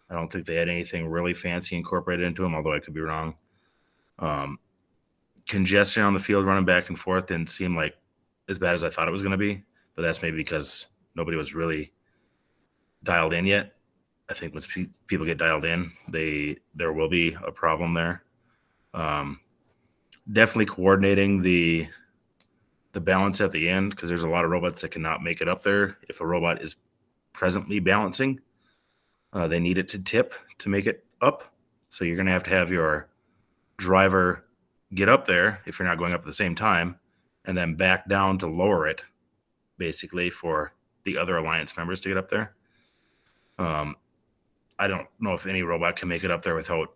I don't think they had anything really fancy incorporated into them, although I could be wrong. Congestion on the field running back and forth didn't seem like as bad as I thought it was going to be, but that's maybe because nobody was really dialed in yet. I think once people get dialed in, there will be a problem there. Definitely coordinating the balance at the end, because there's a lot of robots that cannot make it up there. If a robot is presently balancing, they need it to tip to make it up. So you're going to have your driver get up there if you're not going up at the same time, and then back down to lower it, basically, for the other alliance members to get up there. I don't know if any robot can make it up there without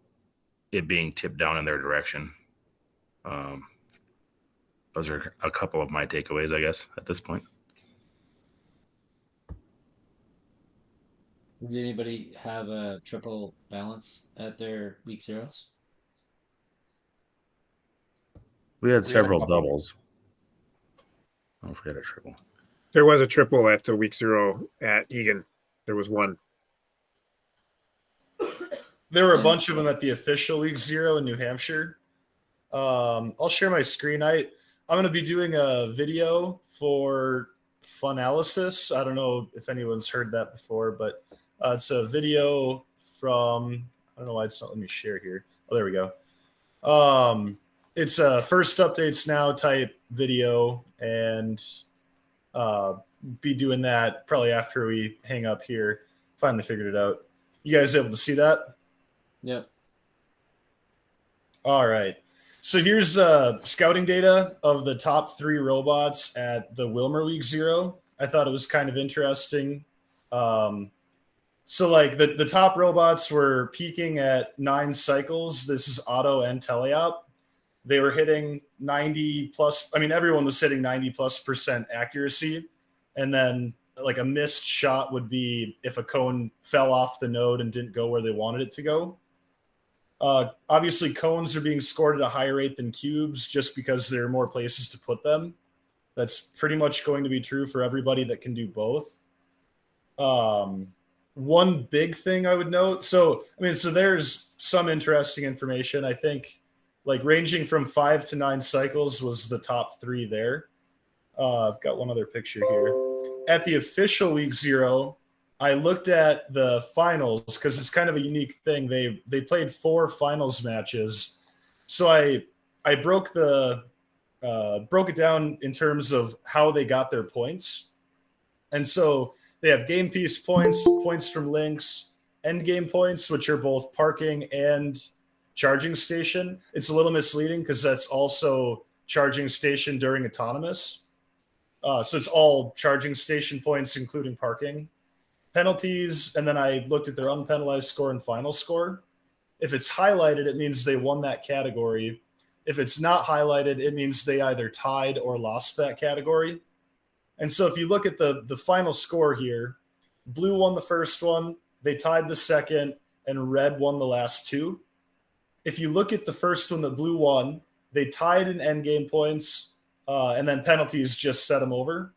it being tipped down in their direction. Those are a couple of my takeaways, I guess, at this point. Did anybody have a triple balance at their week 0s? We had several doubles. I don't know if we had a triple. There was a triple at the week 0 at Egan. There was one. There were a bunch of them at the official week 0 in New Hampshire. I'll share my screen. I'm going to be doing a video for Funalysis. I don't know if anyone's heard that before, but it's a video from, I don't know why it's not letting me share here. Oh, there we go. It's a first updates now type video, and be doing that probably after we hang up here. Finally figured it out. You guys able to see that? Yep. All right. So here's scouting data of the top 3 robots at the Wilmer Week 0. I thought it was kind of interesting. So like the top robots were peaking at 9 cycles. This is Otto and Teleop. They were hitting 90 plus. I mean, everyone was hitting 90+% accuracy. And then like a missed shot would be if a cone fell off the node and didn't go where they wanted it to go. Obviously, cones are being scored at a higher rate than cubes just because there are more places to put them. That's pretty much going to be true for everybody that can do both. One big thing I would note. So there's some interesting information. I think like ranging from 5 to 9 cycles was the top 3 there. I've got one other picture here. At the official week 0, I looked at the finals because it's kind of a unique thing. They played 4 finals matches. So I broke it down in terms of how they got their points. And so they have game piece points, points from links, end game points, which are both parking and charging station. It's a little misleading because that's also charging station during autonomous. So it's all charging station points, including parking. Penalties, and then I looked at their unpenalized score and final score. If it's highlighted, it means they won that category. If it's not highlighted, it means they either tied or lost that category. And so if you look at the final score here, blue won the first one, they tied the second, and red won the last two. If you look at the first one that blue won, they tied in endgame points, and then penalties just set them over.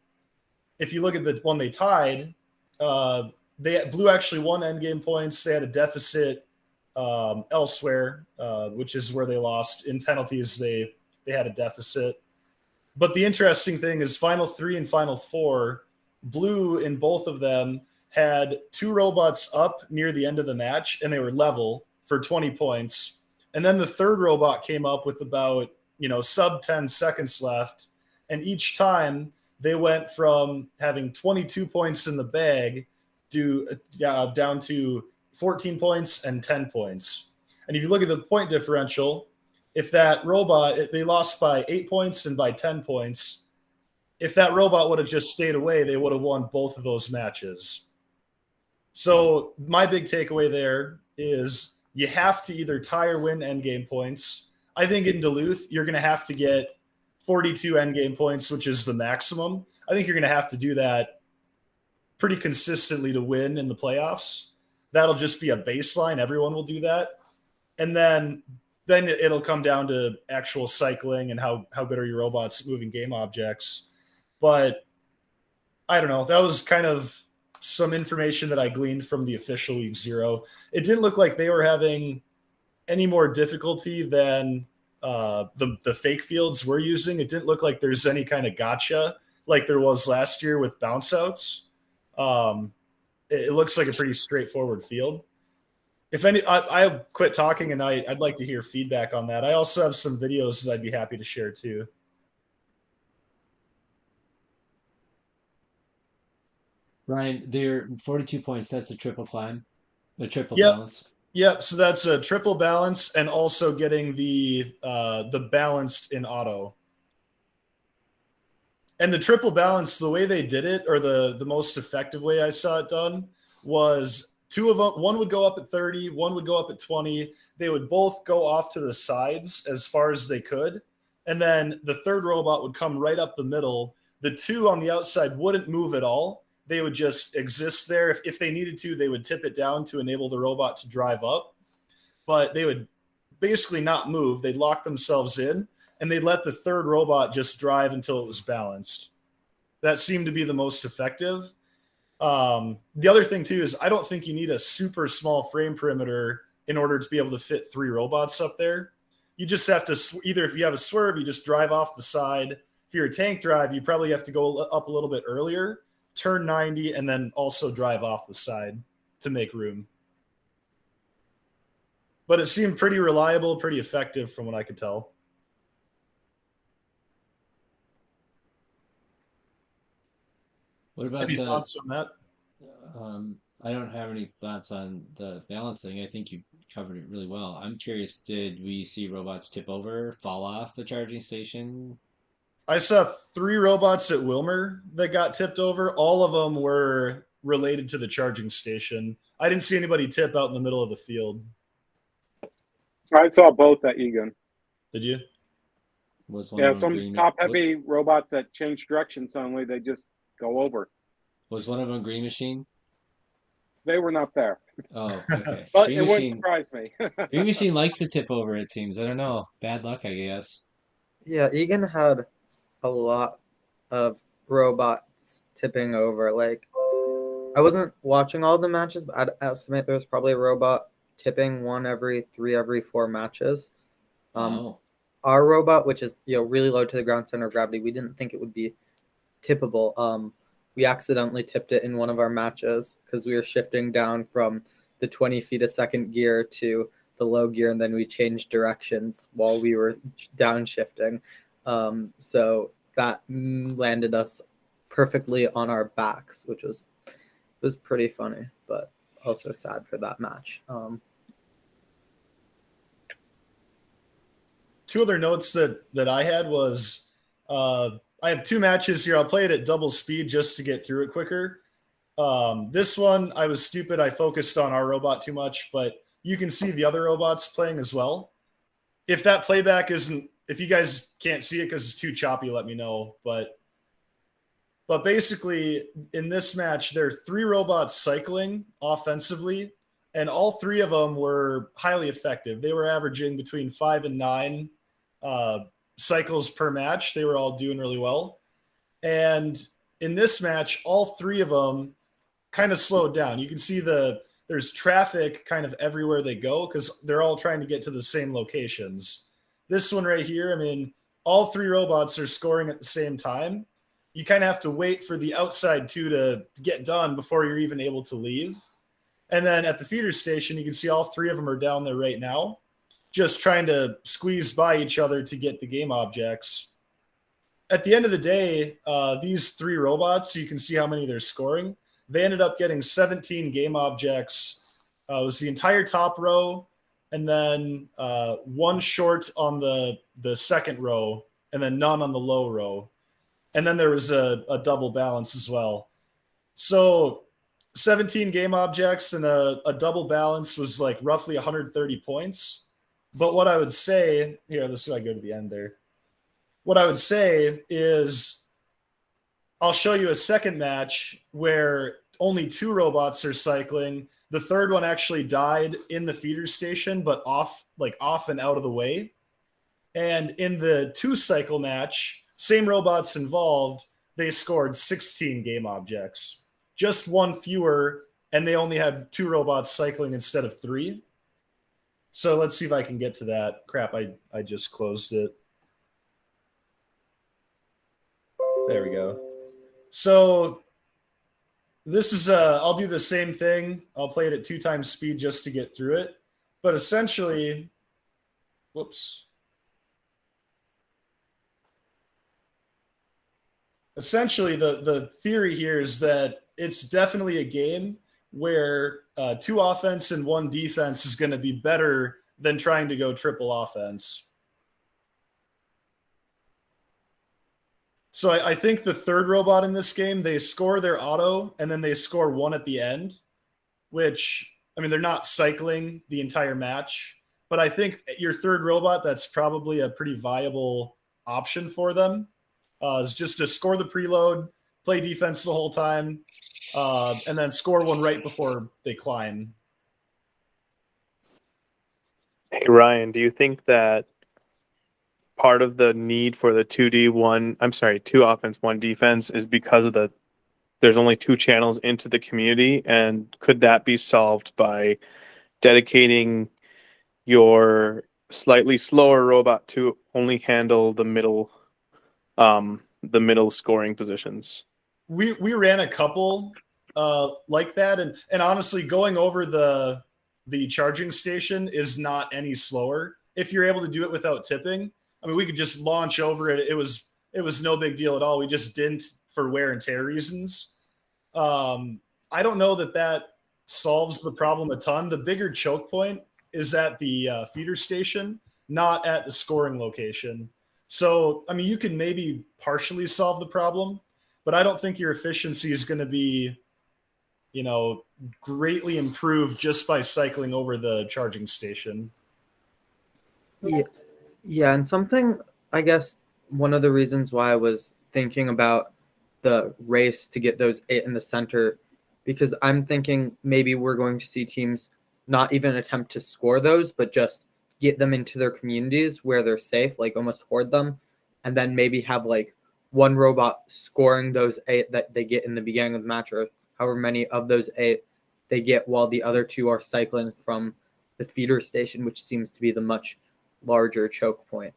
If you look at the one they tied, blue actually won endgame points. They had a deficit elsewhere, which is where they lost. In penalties, they had a deficit. But the interesting thing is final 3 and final 4, blue in both of them had 2 robots up near the end of the match, and they were level for 20 points. And then the third robot came up with about, sub 10 seconds left. And each time they went from having 22 points in the bag down to 14 points and 10 points. And if you look at the point differential, if that robot, they lost by 8 points and by 10 points. If that robot would have just stayed away, they would have won both of those matches. So my big takeaway there is you have to either tie or win endgame points. I think in Duluth, you're going to have to get 42 endgame points, which is the maximum. I think you're going to have to do that pretty consistently to win in the playoffs. That'll just be a baseline. Everyone will do that. And then it'll come down to actual cycling and how good are your robots moving game objects. But I don't know. That was kind of some information that I gleaned from the official week 0. It didn't look like they were having any more difficulty than the fake fields we're using. It didn't look like there's any kind of gotcha like there was last year with bounce outs. It looks like a pretty straightforward field. If any, I quit talking and I'd like to hear feedback on that. I also have some videos that I'd be happy to share too. Ryan, they're 42 points. That's a triple climb, a triple Yep. balance. Yep. So that's a triple balance and also getting the balanced in auto. And the triple balance, the way they did it, or the most effective way I saw it done, was 2 of them. One would go up at 30, one would go up at 20. They would both go off to the sides as far as they could. And then the third robot would come right up the middle. The 2 on the outside wouldn't move at all. They would just exist there. If they needed to, they would tip it down to enable the robot to drive up. But they would basically not move. They'd lock themselves in, and they'd let the third robot just drive until it was balanced. That seemed to be the most effective. The other thing, too, is I don't think you need a super small frame perimeter in order to be able to fit 3 robots up there. You just have to, either if you have a swerve, you just drive off the side. If you're a tank drive, you probably have to go up a little bit earlier, turn 90, and then also drive off the side to make room. But it seemed pretty reliable, pretty effective from what I could tell. What about Any thoughts on that? I don't have any thoughts on the balancing. I think you covered it really well. I'm curious, did we see robots tip over, fall off the charging station? I saw 3 robots at Wilmer that got tipped over. All of them were related to the charging station. I didn't see anybody tip out in the middle of the field. I saw both at Egan. Did you? Was one Yeah, of them some green? top-heavy robots that change direction suddenly, they just go over. Was one of them Green Machine? They were not there. Oh, okay. But Green it wouldn't Machine. surprise me. Green Machine likes to tip over, it seems. I don't know. Bad luck, I guess. Yeah, Egan had a lot of robots tipping over. Like, I wasn't watching all the matches, but I'd estimate there was probably a robot tipping 1 every 3, every 4 matches. Wow. Our robot, which is really low to the ground center of gravity, we didn't think it would be tippable. We accidentally tipped it in one of our matches because we were shifting down from the 20 feet a second gear to the low gear, and then we changed directions while we were downshifting. So that landed us perfectly on our backs, which was pretty funny. But also sad for that match. Two other notes that I had was I have two matches here. I'll play it at double speed just to get through it quicker. This one, I was stupid. I focused on our robot too much, but you can see the other robots playing as well. If that playback isn't, if you guys can't see it because it's too choppy, let me know. But basically, in this match, there are three robots cycling offensively, and all three of them were highly effective. They were averaging between 5 and 9 cycles per match. They were all doing really well. And in this match, all three of them kind of slowed down. You can see there's traffic kind of everywhere they go because they're all trying to get to the same locations. This one right here, I mean, all three robots are scoring at the same time. You kind of have to wait for the outside two to get done before you're even able to leave. And then at the feeder station, you can see all three of them are down there right now, just trying to squeeze by each other to get the game objects. At the end of the day, these three robots, you can see how many they're scoring. They ended up getting 17 game objects. It was the entire top row, and then one short on the second row, and then none on the low row. And then there was a double balance as well. So 17 game objects and a double balance was like roughly 130 points. But what I would say, here, let's see if I go to the end there. What I would say is I'll show you a second match where only two robots are cycling. The third one actually died in the feeder station, but off and out of the way. And in the 2-cycle match, same robots involved, they scored 16 game objects. Just one fewer, and they only had 2 robots cycling instead of 3. So let's see if I can get to that. Crap, I just closed it. There we go. So this is I'll do the same thing. I'll play it at 2 times speed just to get through it. But essentially, essentially the theory here is that it's definitely a game where 2 offense and 1 defense is going to be better than trying to go triple offense. So I think the third robot in this game, they score their auto and then they score 1 at the end, which, I mean, they're not cycling the entire match, but I think your third robot, that's probably a pretty viable option for them, is just to score the preload, play defense the whole time, and then score 1 right before they climb. Hey, Ryan, do you think that part of the need for the 2 offense, 1 defense is because of there's only 2 channels into the community, and could that be solved by dedicating your slightly slower robot to only handle the middle scoring positions? We ran a couple like that, and honestly, going over the charging station is not any slower if you're able to do it without tipping. I mean, we could just launch over it. It was no big deal at all. We just didn't for wear and tear reasons. I don't know that solves the problem a ton. The bigger choke point is at the feeder station, not at the scoring location. So, I mean, you can maybe partially solve the problem, but I don't think your efficiency is going to be, greatly improved just by cycling over the charging station. Yeah, and something, I guess, one of the reasons why I was thinking about the race to get those 8 in the center, because I'm thinking maybe we're going to see teams not even attempt to score those, but just get them into their communities where they're safe, like almost hoard them, and then maybe have like 1 robot scoring those 8 that they get in the beginning of the match, or however many of those 8 they get while the other 2 are cycling from the feeder station, which seems to be the much larger choke point.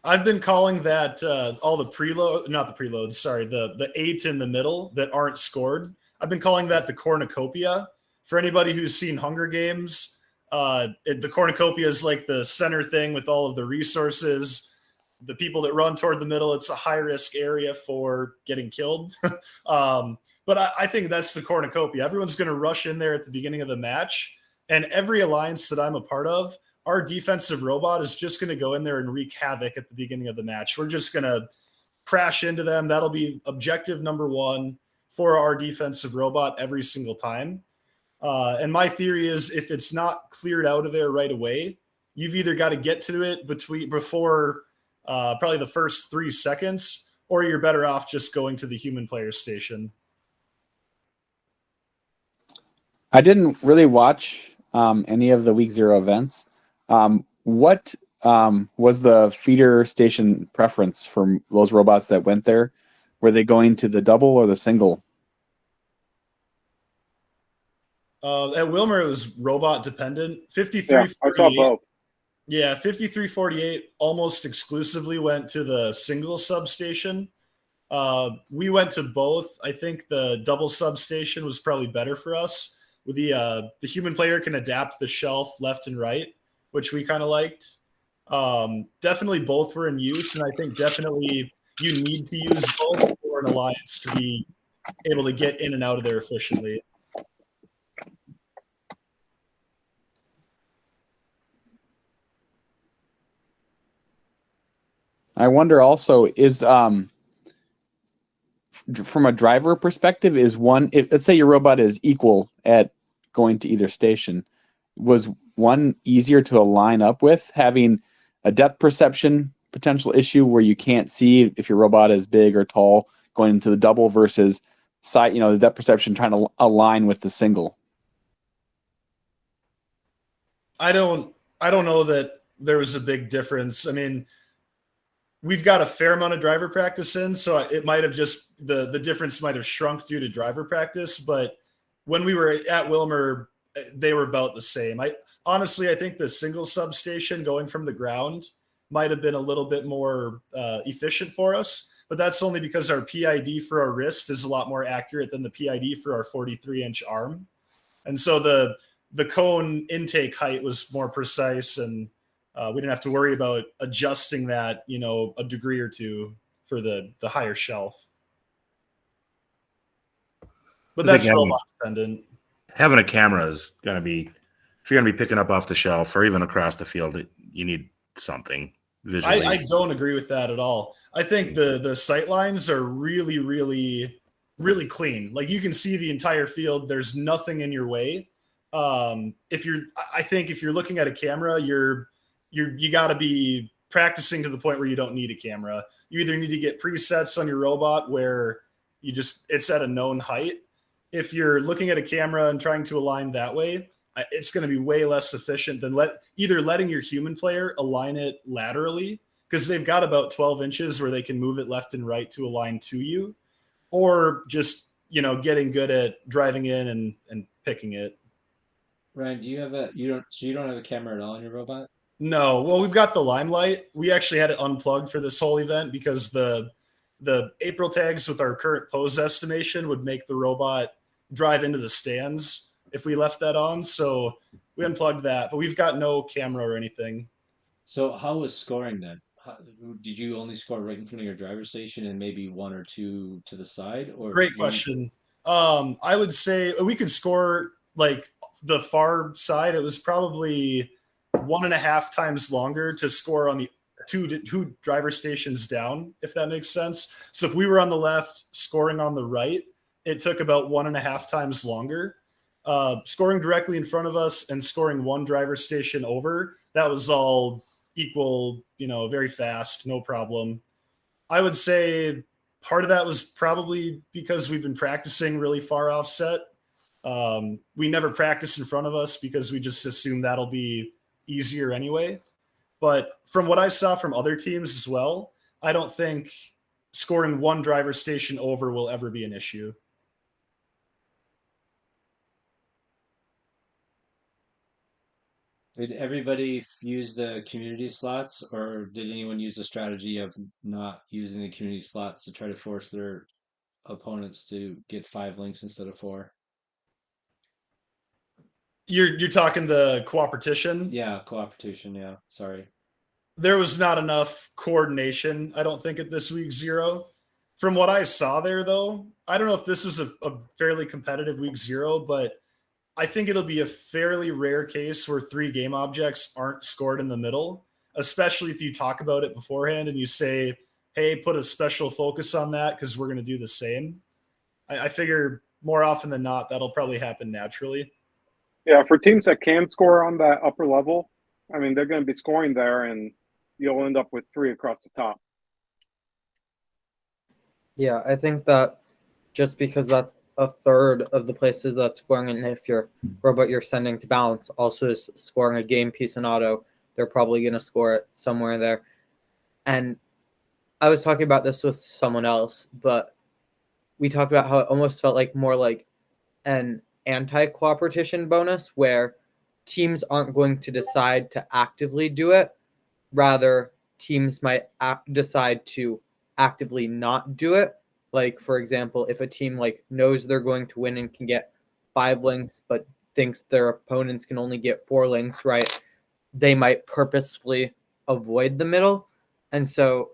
I've been calling that all the the 8 in the middle that aren't scored. I've been calling that the cornucopia. For anybody who's seen Hunger Games, the cornucopia is like the center thing with all of the resources. the people that run toward the middle, it's a high risk area for getting killed. But I think that's the cornucopia. Everyone's going to rush in there at the beginning of the match. And every alliance that I'm a part of, our defensive robot is just going to go in there and wreak havoc at the beginning of the match. We're just going to crash into them. That'll be objective number one for our defensive robot every single time. And my theory is if it's not cleared out of there right away, you've either got to get to it before probably the first 3 seconds, or you're better off just going to the human player station. I didn't really watch any of the week 0 events. What was the feeder station preference for those robots that went there? Were they going to the double or the single? At Wilmer, it was robot dependent. 53. Yeah, I saw both. Yeah, 5348 almost exclusively went to the single substation. We went to both. I think the double substation was probably better for us. The human player can adapt the shelf left and right, which we kind of liked. Definitely both were in use, and I think definitely you need to use both for an alliance to be able to get in and out of there efficiently. I wonder also, is from a driver perspective, is one, if let's say your robot is equal at going to either station, was one easier to align up with, having a depth perception potential issue where you can't see if your robot is big or tall going into the double versus side, the depth perception trying to align with the single? I don't know that there was a big difference. I mean, we've got a fair amount of driver practice in, so it might have just the difference might have shrunk due to driver practice. But when we were at Wilmer, they were about the same. Honestly, I think the single substation going from the ground might have been a little bit more efficient for us, but that's only because our PID for our wrist is a lot more accurate than the PID for our 43-inch arm. And so the cone intake height was more precise, and we didn't have to worry about adjusting that, a degree or two for the higher shelf. But that's robot dependent. Having a camera is going to be, if you're going to be picking up off the shelf or even across the field, you need something visually. I don't agree with that at all. I think the sight lines are really, really, really clean. Like you can see the entire field. There's nothing in your way. I think if you're looking at a camera, you got to be practicing to the point where you don't need a camera. You either need to get presets on your robot where it's at a known height. If you're looking at a camera and trying to align that way, it's going to be way less efficient than letting your human player align it laterally, because they've got about 12 inches where they can move it left and right to align to you, or just, getting good at driving in and picking it. Ryan, do you have you don't have a camera at all on your robot? No. Well, we've got the Limelight. We actually had it unplugged for this whole event because the April tags with our current pose estimation would make the robot drive into the stands if we left that on. So we unplugged that, but we've got no camera or anything. So how was scoring then? Did you only score right in front of your driver's station and maybe one or two to the side? Or Great question. I would say we could score like the far side. It was probably 1.5 times longer to score on the two driver stations down, if that makes sense. So if we were on the left scoring on the right, it took about 1.5 times longer. Scoring directly in front of us and scoring one driver station over, that was all equal, very fast, no problem. I would say part of that was probably because we've been practicing really far offset. We never practice in front of us because we just assume that'll be easier anyway. But from what I saw from other teams as well, I don't think scoring one driver station over will ever be an issue. Did everybody use the community slots, or did anyone use the strategy of not using the community slots to try to force their opponents to get 5 links instead of 4? You're talking the cooperation? Yeah, cooperation. Yeah, sorry. there was not enough coordination, I don't think, at this week 0. From what I saw there, though, I don't know if this was a fairly competitive week 0, but I think it'll be a fairly rare case where 3 game objects aren't scored in the middle, especially if you talk about it beforehand and you say, hey, put a special focus on that because we're going to do the same. I figure more often than not, that'll probably happen naturally. Yeah, for teams that can score on that upper level, I mean, they're going to be scoring there, and you'll end up with 3 across the top. Yeah, I think that just because that's a third of the places that's scoring, and if your robot you're sending to balance also is scoring a game piece in auto, they're probably going to score it somewhere there. And I was talking about this with someone else, but we talked about how it almost felt like more like an anti-cooperation bonus where teams aren't going to decide to actively do it. Rather, teams might decide to actively not do it. Like, for example, if a team like knows they're going to win and can get 5 links, but thinks their opponents can only get 4 links, right? They might purposefully avoid the middle. And so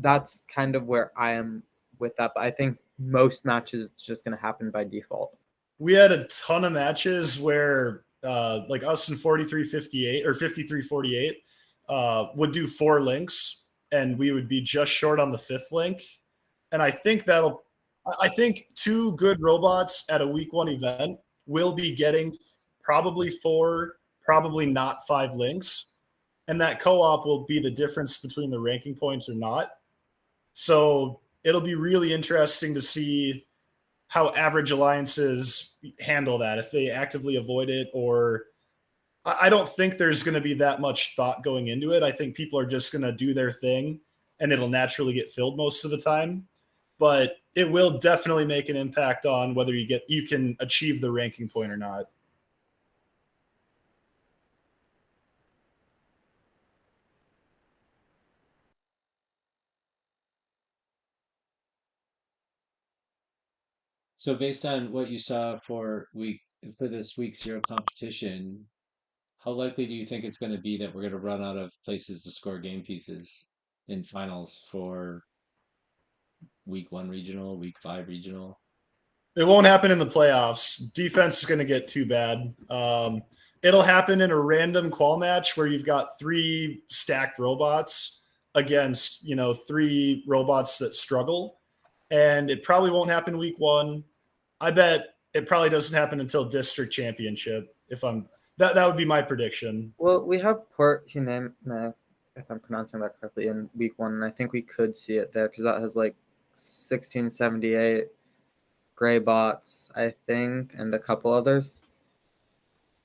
that's kind of where I am with that. But I think most matches, it's just going to happen by default. We had a ton of matches where like us in 43-58 or 53-48 would do 4 links and we would be just short on the 5th link. And I think 2 good robots at a week 1 event will be getting probably 4, probably not 5 links. And that co-op will be the difference between the ranking points or not. So it'll be really interesting to see how average alliances handle that, if they actively avoid it, or I don't think there's going to be that much thought going into it. I think people are just going to do their thing and it'll naturally get filled most of the time. But it will definitely make an impact on whether you can achieve the ranking point or not. So based on what you saw for this week 0 competition, how likely do you think it's going to be that we're going to run out of places to score game pieces in finals for week 1 regional, week 5 regional? It won't happen in the playoffs. Defense is going to get too bad. It'll happen in a random qual match where you've got 3 stacked robots against, 3 robots that struggle. And it probably won't happen week 1. I bet it probably doesn't happen until district championship. That would be my prediction. Well, we have Port Hueneme, if I'm pronouncing that correctly, in week 1, and I think we could see it there because that has like 1678 gray bots, I think, and a couple others.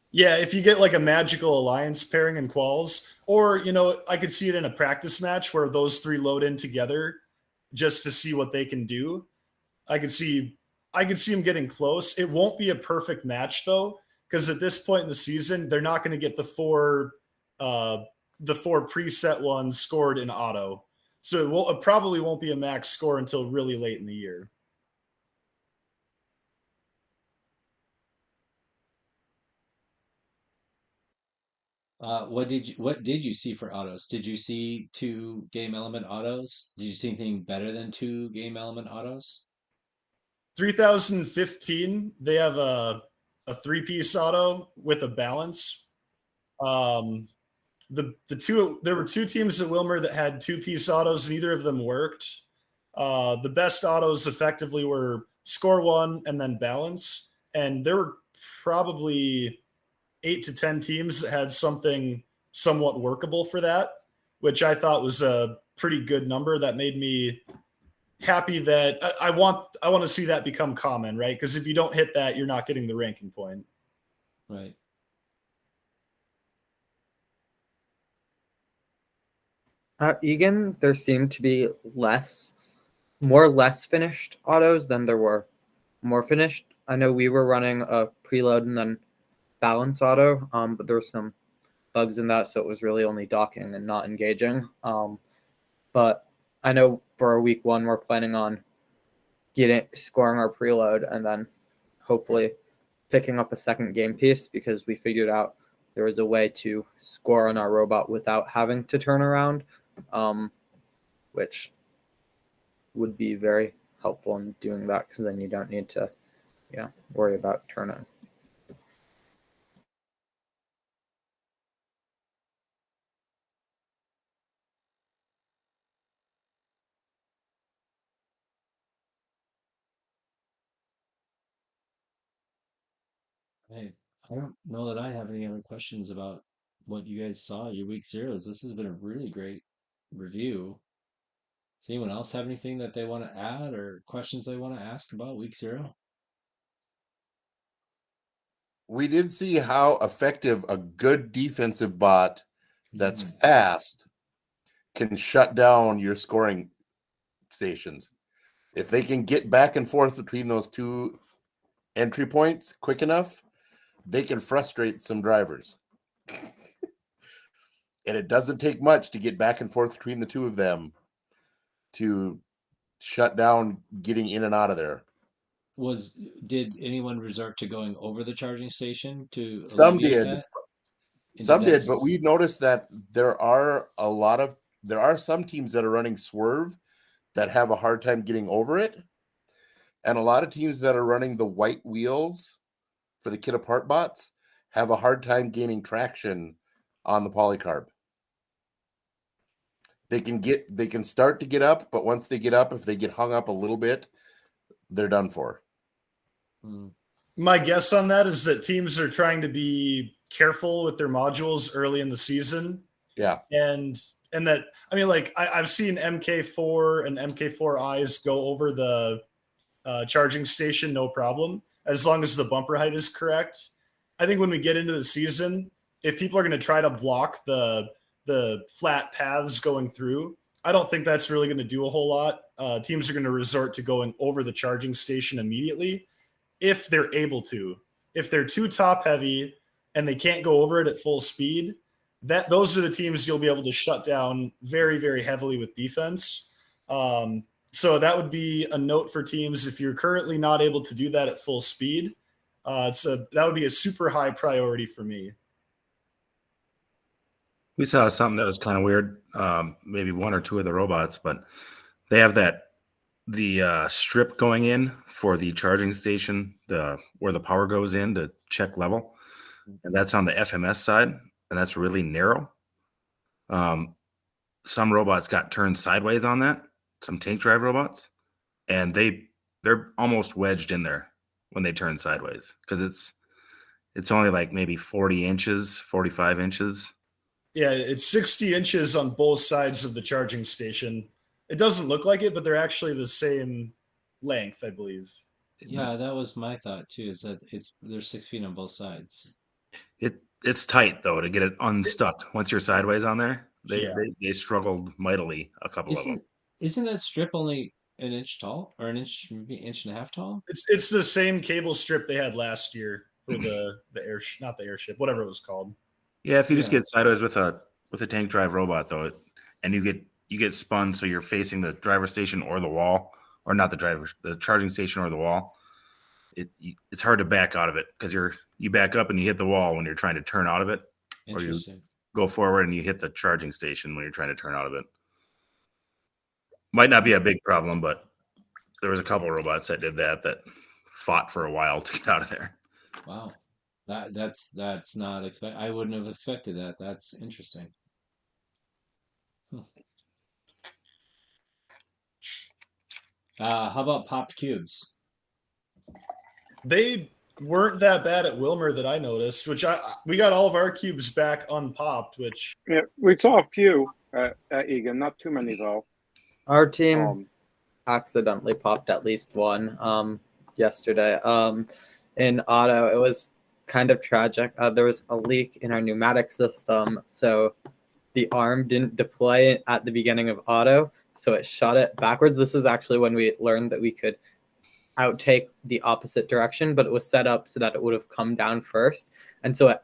Yeah, if you get like a magical alliance pairing in quals, or I could see it in a practice match where those 3 load in together just to see what they can do. I could see them getting close. It won't be a perfect match though, because at this point in the season, they're not going to get the 4 preset ones scored in auto. So it probably won't be a max score until really late in the year. What did you see for autos? Did you see 2 game element autos? Did you see anything better than 2 game element autos? 3015, they have a 3-piece auto with a balance. There were 2 teams at Wilmer that had 2-piece autos. Neither of them worked. The best autos effectively were score 1 and then balance. And there were probably 8 to 10 teams that had something somewhat workable for that, which I thought was a pretty good number. That made me happy that I want to see that become common, right? Because if you don't hit that, you're not getting the ranking point. Right. Egan, there seemed to be less finished autos than there were more finished. I know we were running a preload and then balance auto, but there were some bugs in that, so it was really only docking and not engaging. But I know for week 1, we're planning on scoring our preload and then hopefully picking up a second game piece because we figured out there was a way to score on our robot without having to turn around, which would be very helpful in doing that, because then you don't need to worry about turning. Hey, I don't know that I have any other questions about what you guys saw your week zeros. This has been a really great review. Does anyone else have anything that they want to add or questions they want to ask about week zero? We did see how effective a good defensive bot that's fast can shut down your scoring stations. If they can get back and forth between those two entry points quick enough, they can frustrate some drivers. And it doesn't take much to get back and forth between the two of them to shut down getting in and out of there. Did anyone resort to going over the charging station to Some alleviate did. that? Some did, but we noticed that there are some teams that are running swerve that have a hard time getting over it. And a lot of teams that are running the white wheels for the kit apart bots have a hard time gaining traction on the polycarb. They can start to get up, but once they get up, if they get hung up a little bit, they're done for. My guess on that is that teams are trying to be careful with their modules early in the season. Yeah. And that, I mean, like I've seen MK4 and MK4Is go over the charging station, no problem, as long as the bumper height is correct. I think when we get into the season, if people are going to try to block the flat paths going through, I don't think that's really going to do a whole lot. Teams are going to resort to going over the charging station immediately if they're able to. If they're too top heavy and they can't go over it at full speed, those are the teams you'll be able to shut down very, very heavily with defense. So that would be a note for teams if you're currently not able to do that at full speed. That would be a super high priority for me. We saw something that was kind of weird. Maybe one or two of the robots, but they have the strip going in for the charging station, where the power goes in to check level, and that's on the FMS side, and that's really narrow. Some robots got turned sideways on that, some tank drive robots, and they're almost wedged in there when they turn sideways, because it's only like maybe 40 inches, 45 inches. Yeah, it's 60 inches on both sides of the charging station. It doesn't look like it, but they're actually the same length, I believe. Yeah, that was my thought too, is that they're 6 feet on both sides. It's tight though to get it unstuck. Once you're sideways on there, they struggled mightily, a couple of them. Isn't that strip only an inch tall, or maybe inch and a half tall? It's the same cable strip they had last year for the not the airship, whatever it was called. Yeah, if you just get sideways with a tank drive robot though, and you get spun so you're facing the driver station or the wall, or not the charging station or the wall, it's hard to back out of it, because you back up and you hit the wall when you're trying to turn out of it, or you go forward and you hit the charging station when you're trying to turn out of it. Might not be a big problem, but there was a couple of robots that did that fought for a while to get out of there. Wow. That's not expect. I wouldn't have expected that. That's interesting. How about popped cubes? They weren't that bad at Wilmer that I noticed, which we got all of our cubes back unpopped, which we saw a few at Egan, not too many though. Our team accidentally popped at least one yesterday. In auto, it was kind of tragic. There was a leak in our pneumatic system, so the arm didn't deploy at the beginning of auto, so it shot it backwards. This is actually when we learned that we could outtake the opposite direction, but it was set up so that it would have come down first, and so it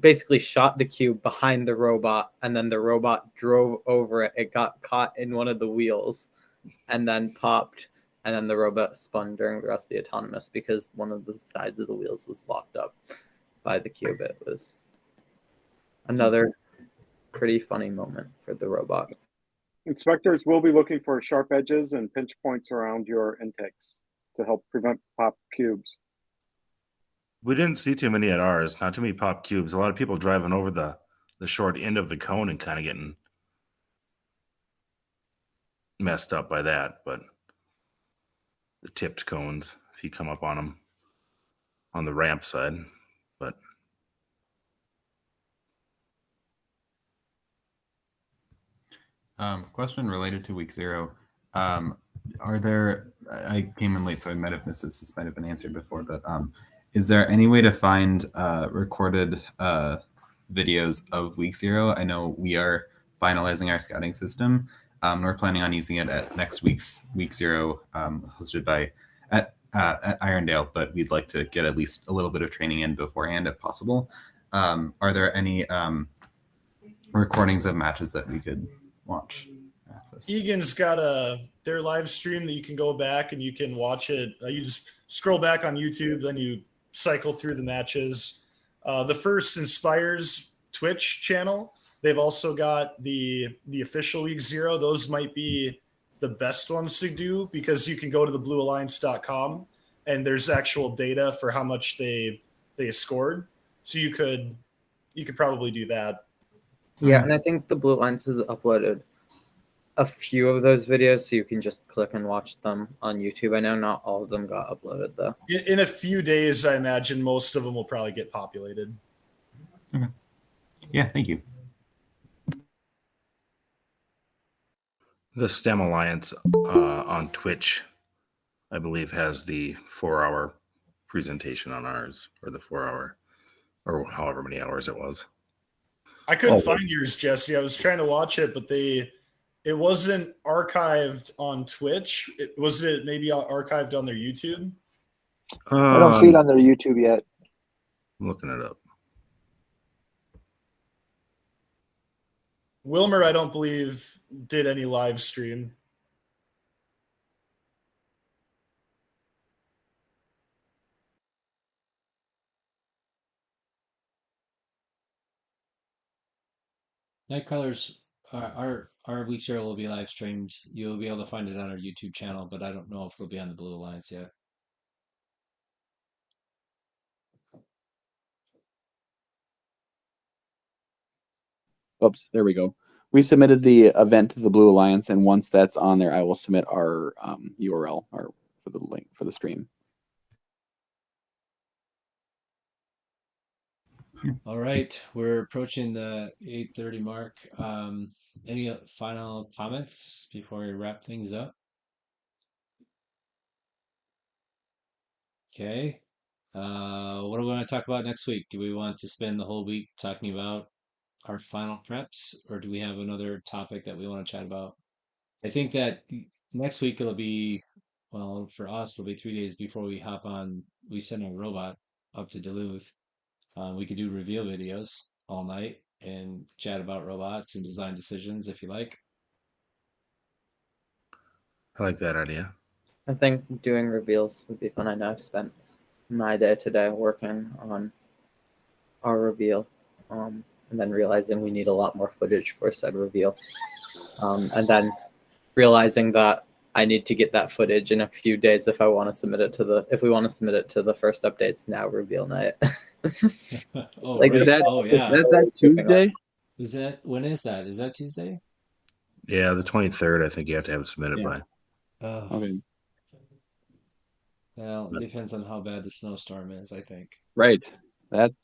basically shot the cube behind the robot, and then the robot drove over it. It got caught in one of the wheels and then popped, and then the robot spun during the rest of the autonomous because one of the sides of the wheels was locked up by the cube. It was another pretty funny moment for the robot. Inspectors will be looking for sharp edges and pinch points around your intakes to help prevent pop cubes. We didn't see too many at ours. Not too many pop cubes. A lot of people driving over the short end of the cone and kind of getting messed up by that. But the tipped cones, if you come up on them on the ramp side, but question related to week 0. Are there, I came in late, so I might have missed this. This might have been answered before, but is there any way to find recorded videos of week 0? I know we are finalizing our scouting system. We're planning on using it at next week's week 0, hosted by at Irondale, but we'd like to get at least a little bit of training in beforehand if possible. Are there any recordings of matches that we could watch? Egan's got their live stream that you can go back and you can watch it. You just scroll back on YouTube, then you cycle through the matches. The First Inspires Twitch channel, they've also got the official week 0. Those might be the best ones to do because you can go to the bluealliance.com and there's actual data for how much they scored. So you could probably do that. Yeah, and I think the Blue Alliance has uploaded a few of those videos, so you can just click and watch them on YouTube. I know not all of them got uploaded, though. In a few days, I imagine most of them will probably get populated. Okay. Yeah, thank you. the STEM Alliance on Twitch, I believe, has the 4-hour presentation on ours, or the 4-hour, or however many hours it was. I couldn't find yours, Jesse. I was trying to watch it, but it wasn't archived on Twitch. Was it maybe archived on their YouTube? I don't see it on their YouTube yet. I'm looking it up. Wilmer, I don't believe, did any live stream. Nightcrawlers, our week zero will be live streamed. You'll be able to find it on our YouTube channel, but I don't know if it'll be on the Blue Alliance yet. Oops, there we go. We submitted the event to the Blue Alliance, and once that's on there, I will submit our URL or for the link for the stream. All right, we're approaching the 8:30 mark. Any final comments before we wrap things up? Okay. What are we going to talk about next week? Do we want to spend the whole week talking about our final preps, or do we have another topic that we want to chat about? I think that next week it'll be, well, for us, it'll be 3 days before we send our robot up to Duluth. We could do reveal videos all night and chat about robots and design decisions if you like. I like that idea. I think doing reveals would be fun. I know I've spent my day today working on our reveal, and then realizing we need a lot more footage for said reveal, and then realizing that I need to get that footage in a few days if we want to submit it to the first updates now reveal night. Oh, Like, right. is that, Oh, yeah. is that Tuesday? When is that? Is that Tuesday? Yeah, the 23rd, I think you have to have it submitted by. Okay. Well, it depends on how bad the snowstorm is, I think. Right. That's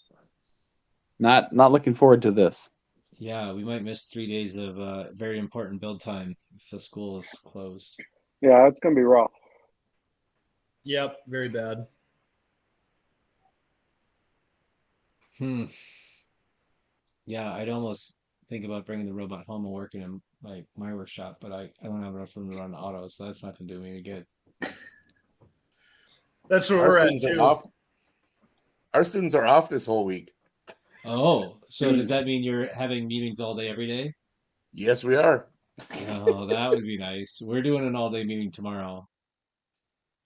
not looking forward to this. Yeah, we might miss 3 days of very important build time if the school is closed. Yeah, it's gonna be rough. Yep, very bad. Yeah, I'd almost think about bringing the robot home and working in my workshop, but I don't have enough room to run auto, so that's not going to do me any good. That's where Our we're at students are too. off. Our students are off this whole week. Oh, so does that mean you're having meetings all day every day? Yes, we are. Oh, that would be nice. We're doing an all-day meeting tomorrow.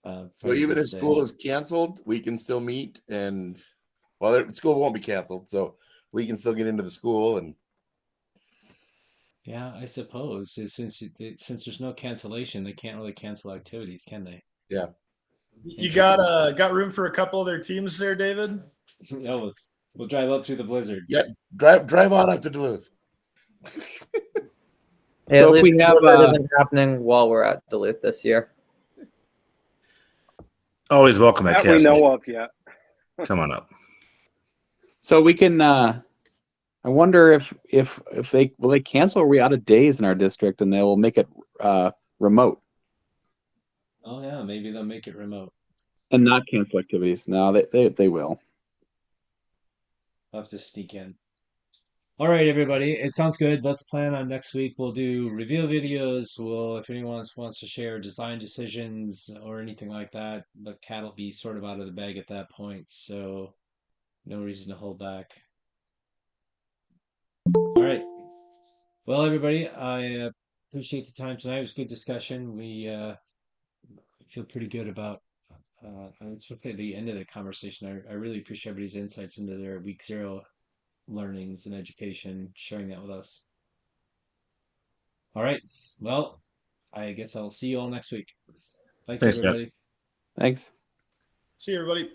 So probably even if Thursday. school is canceled, we can still meet, and school won't be canceled. So we can still get into the school. And Yeah, I suppose since there's no cancellation, they can't really cancel activities, can they? Yeah. You got room for a couple of their teams there, David? Yeah, we'll drive up through the blizzard. Yeah, drive on up to Duluth. Yeah, So at if we least have, Blizzard isn't happening while we're at Duluth this year. Always welcome at That we Castle. know of yet. Come on up. So we can. I wonder if they will they cancel. Or are we out of days in our district and they will make it remote Oh yeah, maybe they'll make it remote. and not cancel activities? No, they will. I'll have to sneak in. All right, everybody. It sounds good. Let's plan on next week. We'll do reveal videos. If anyone wants to share design decisions or anything like that, the cat will be sort of out of the bag at that point. So no reason to hold back. All right. Well, everybody, I appreciate the time tonight. It was a good discussion. We feel pretty good about it's okay at the end of the conversation. I really appreciate everybody's insights into their week 0 learnings and education, sharing that with us. All right. Well, I guess I'll see you all next week. Thanks Thanks, Jeff. everybody. Thanks. See you, everybody.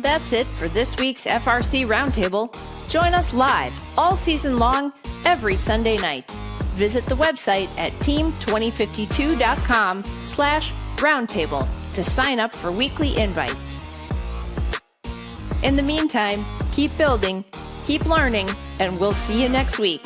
That's it for this week's FRC Roundtable. Join us live all season long, every Sunday night. Visit the website at team2052.com/roundtable to sign up for weekly invites. In the meantime, keep building, keep learning, and we'll see you next week.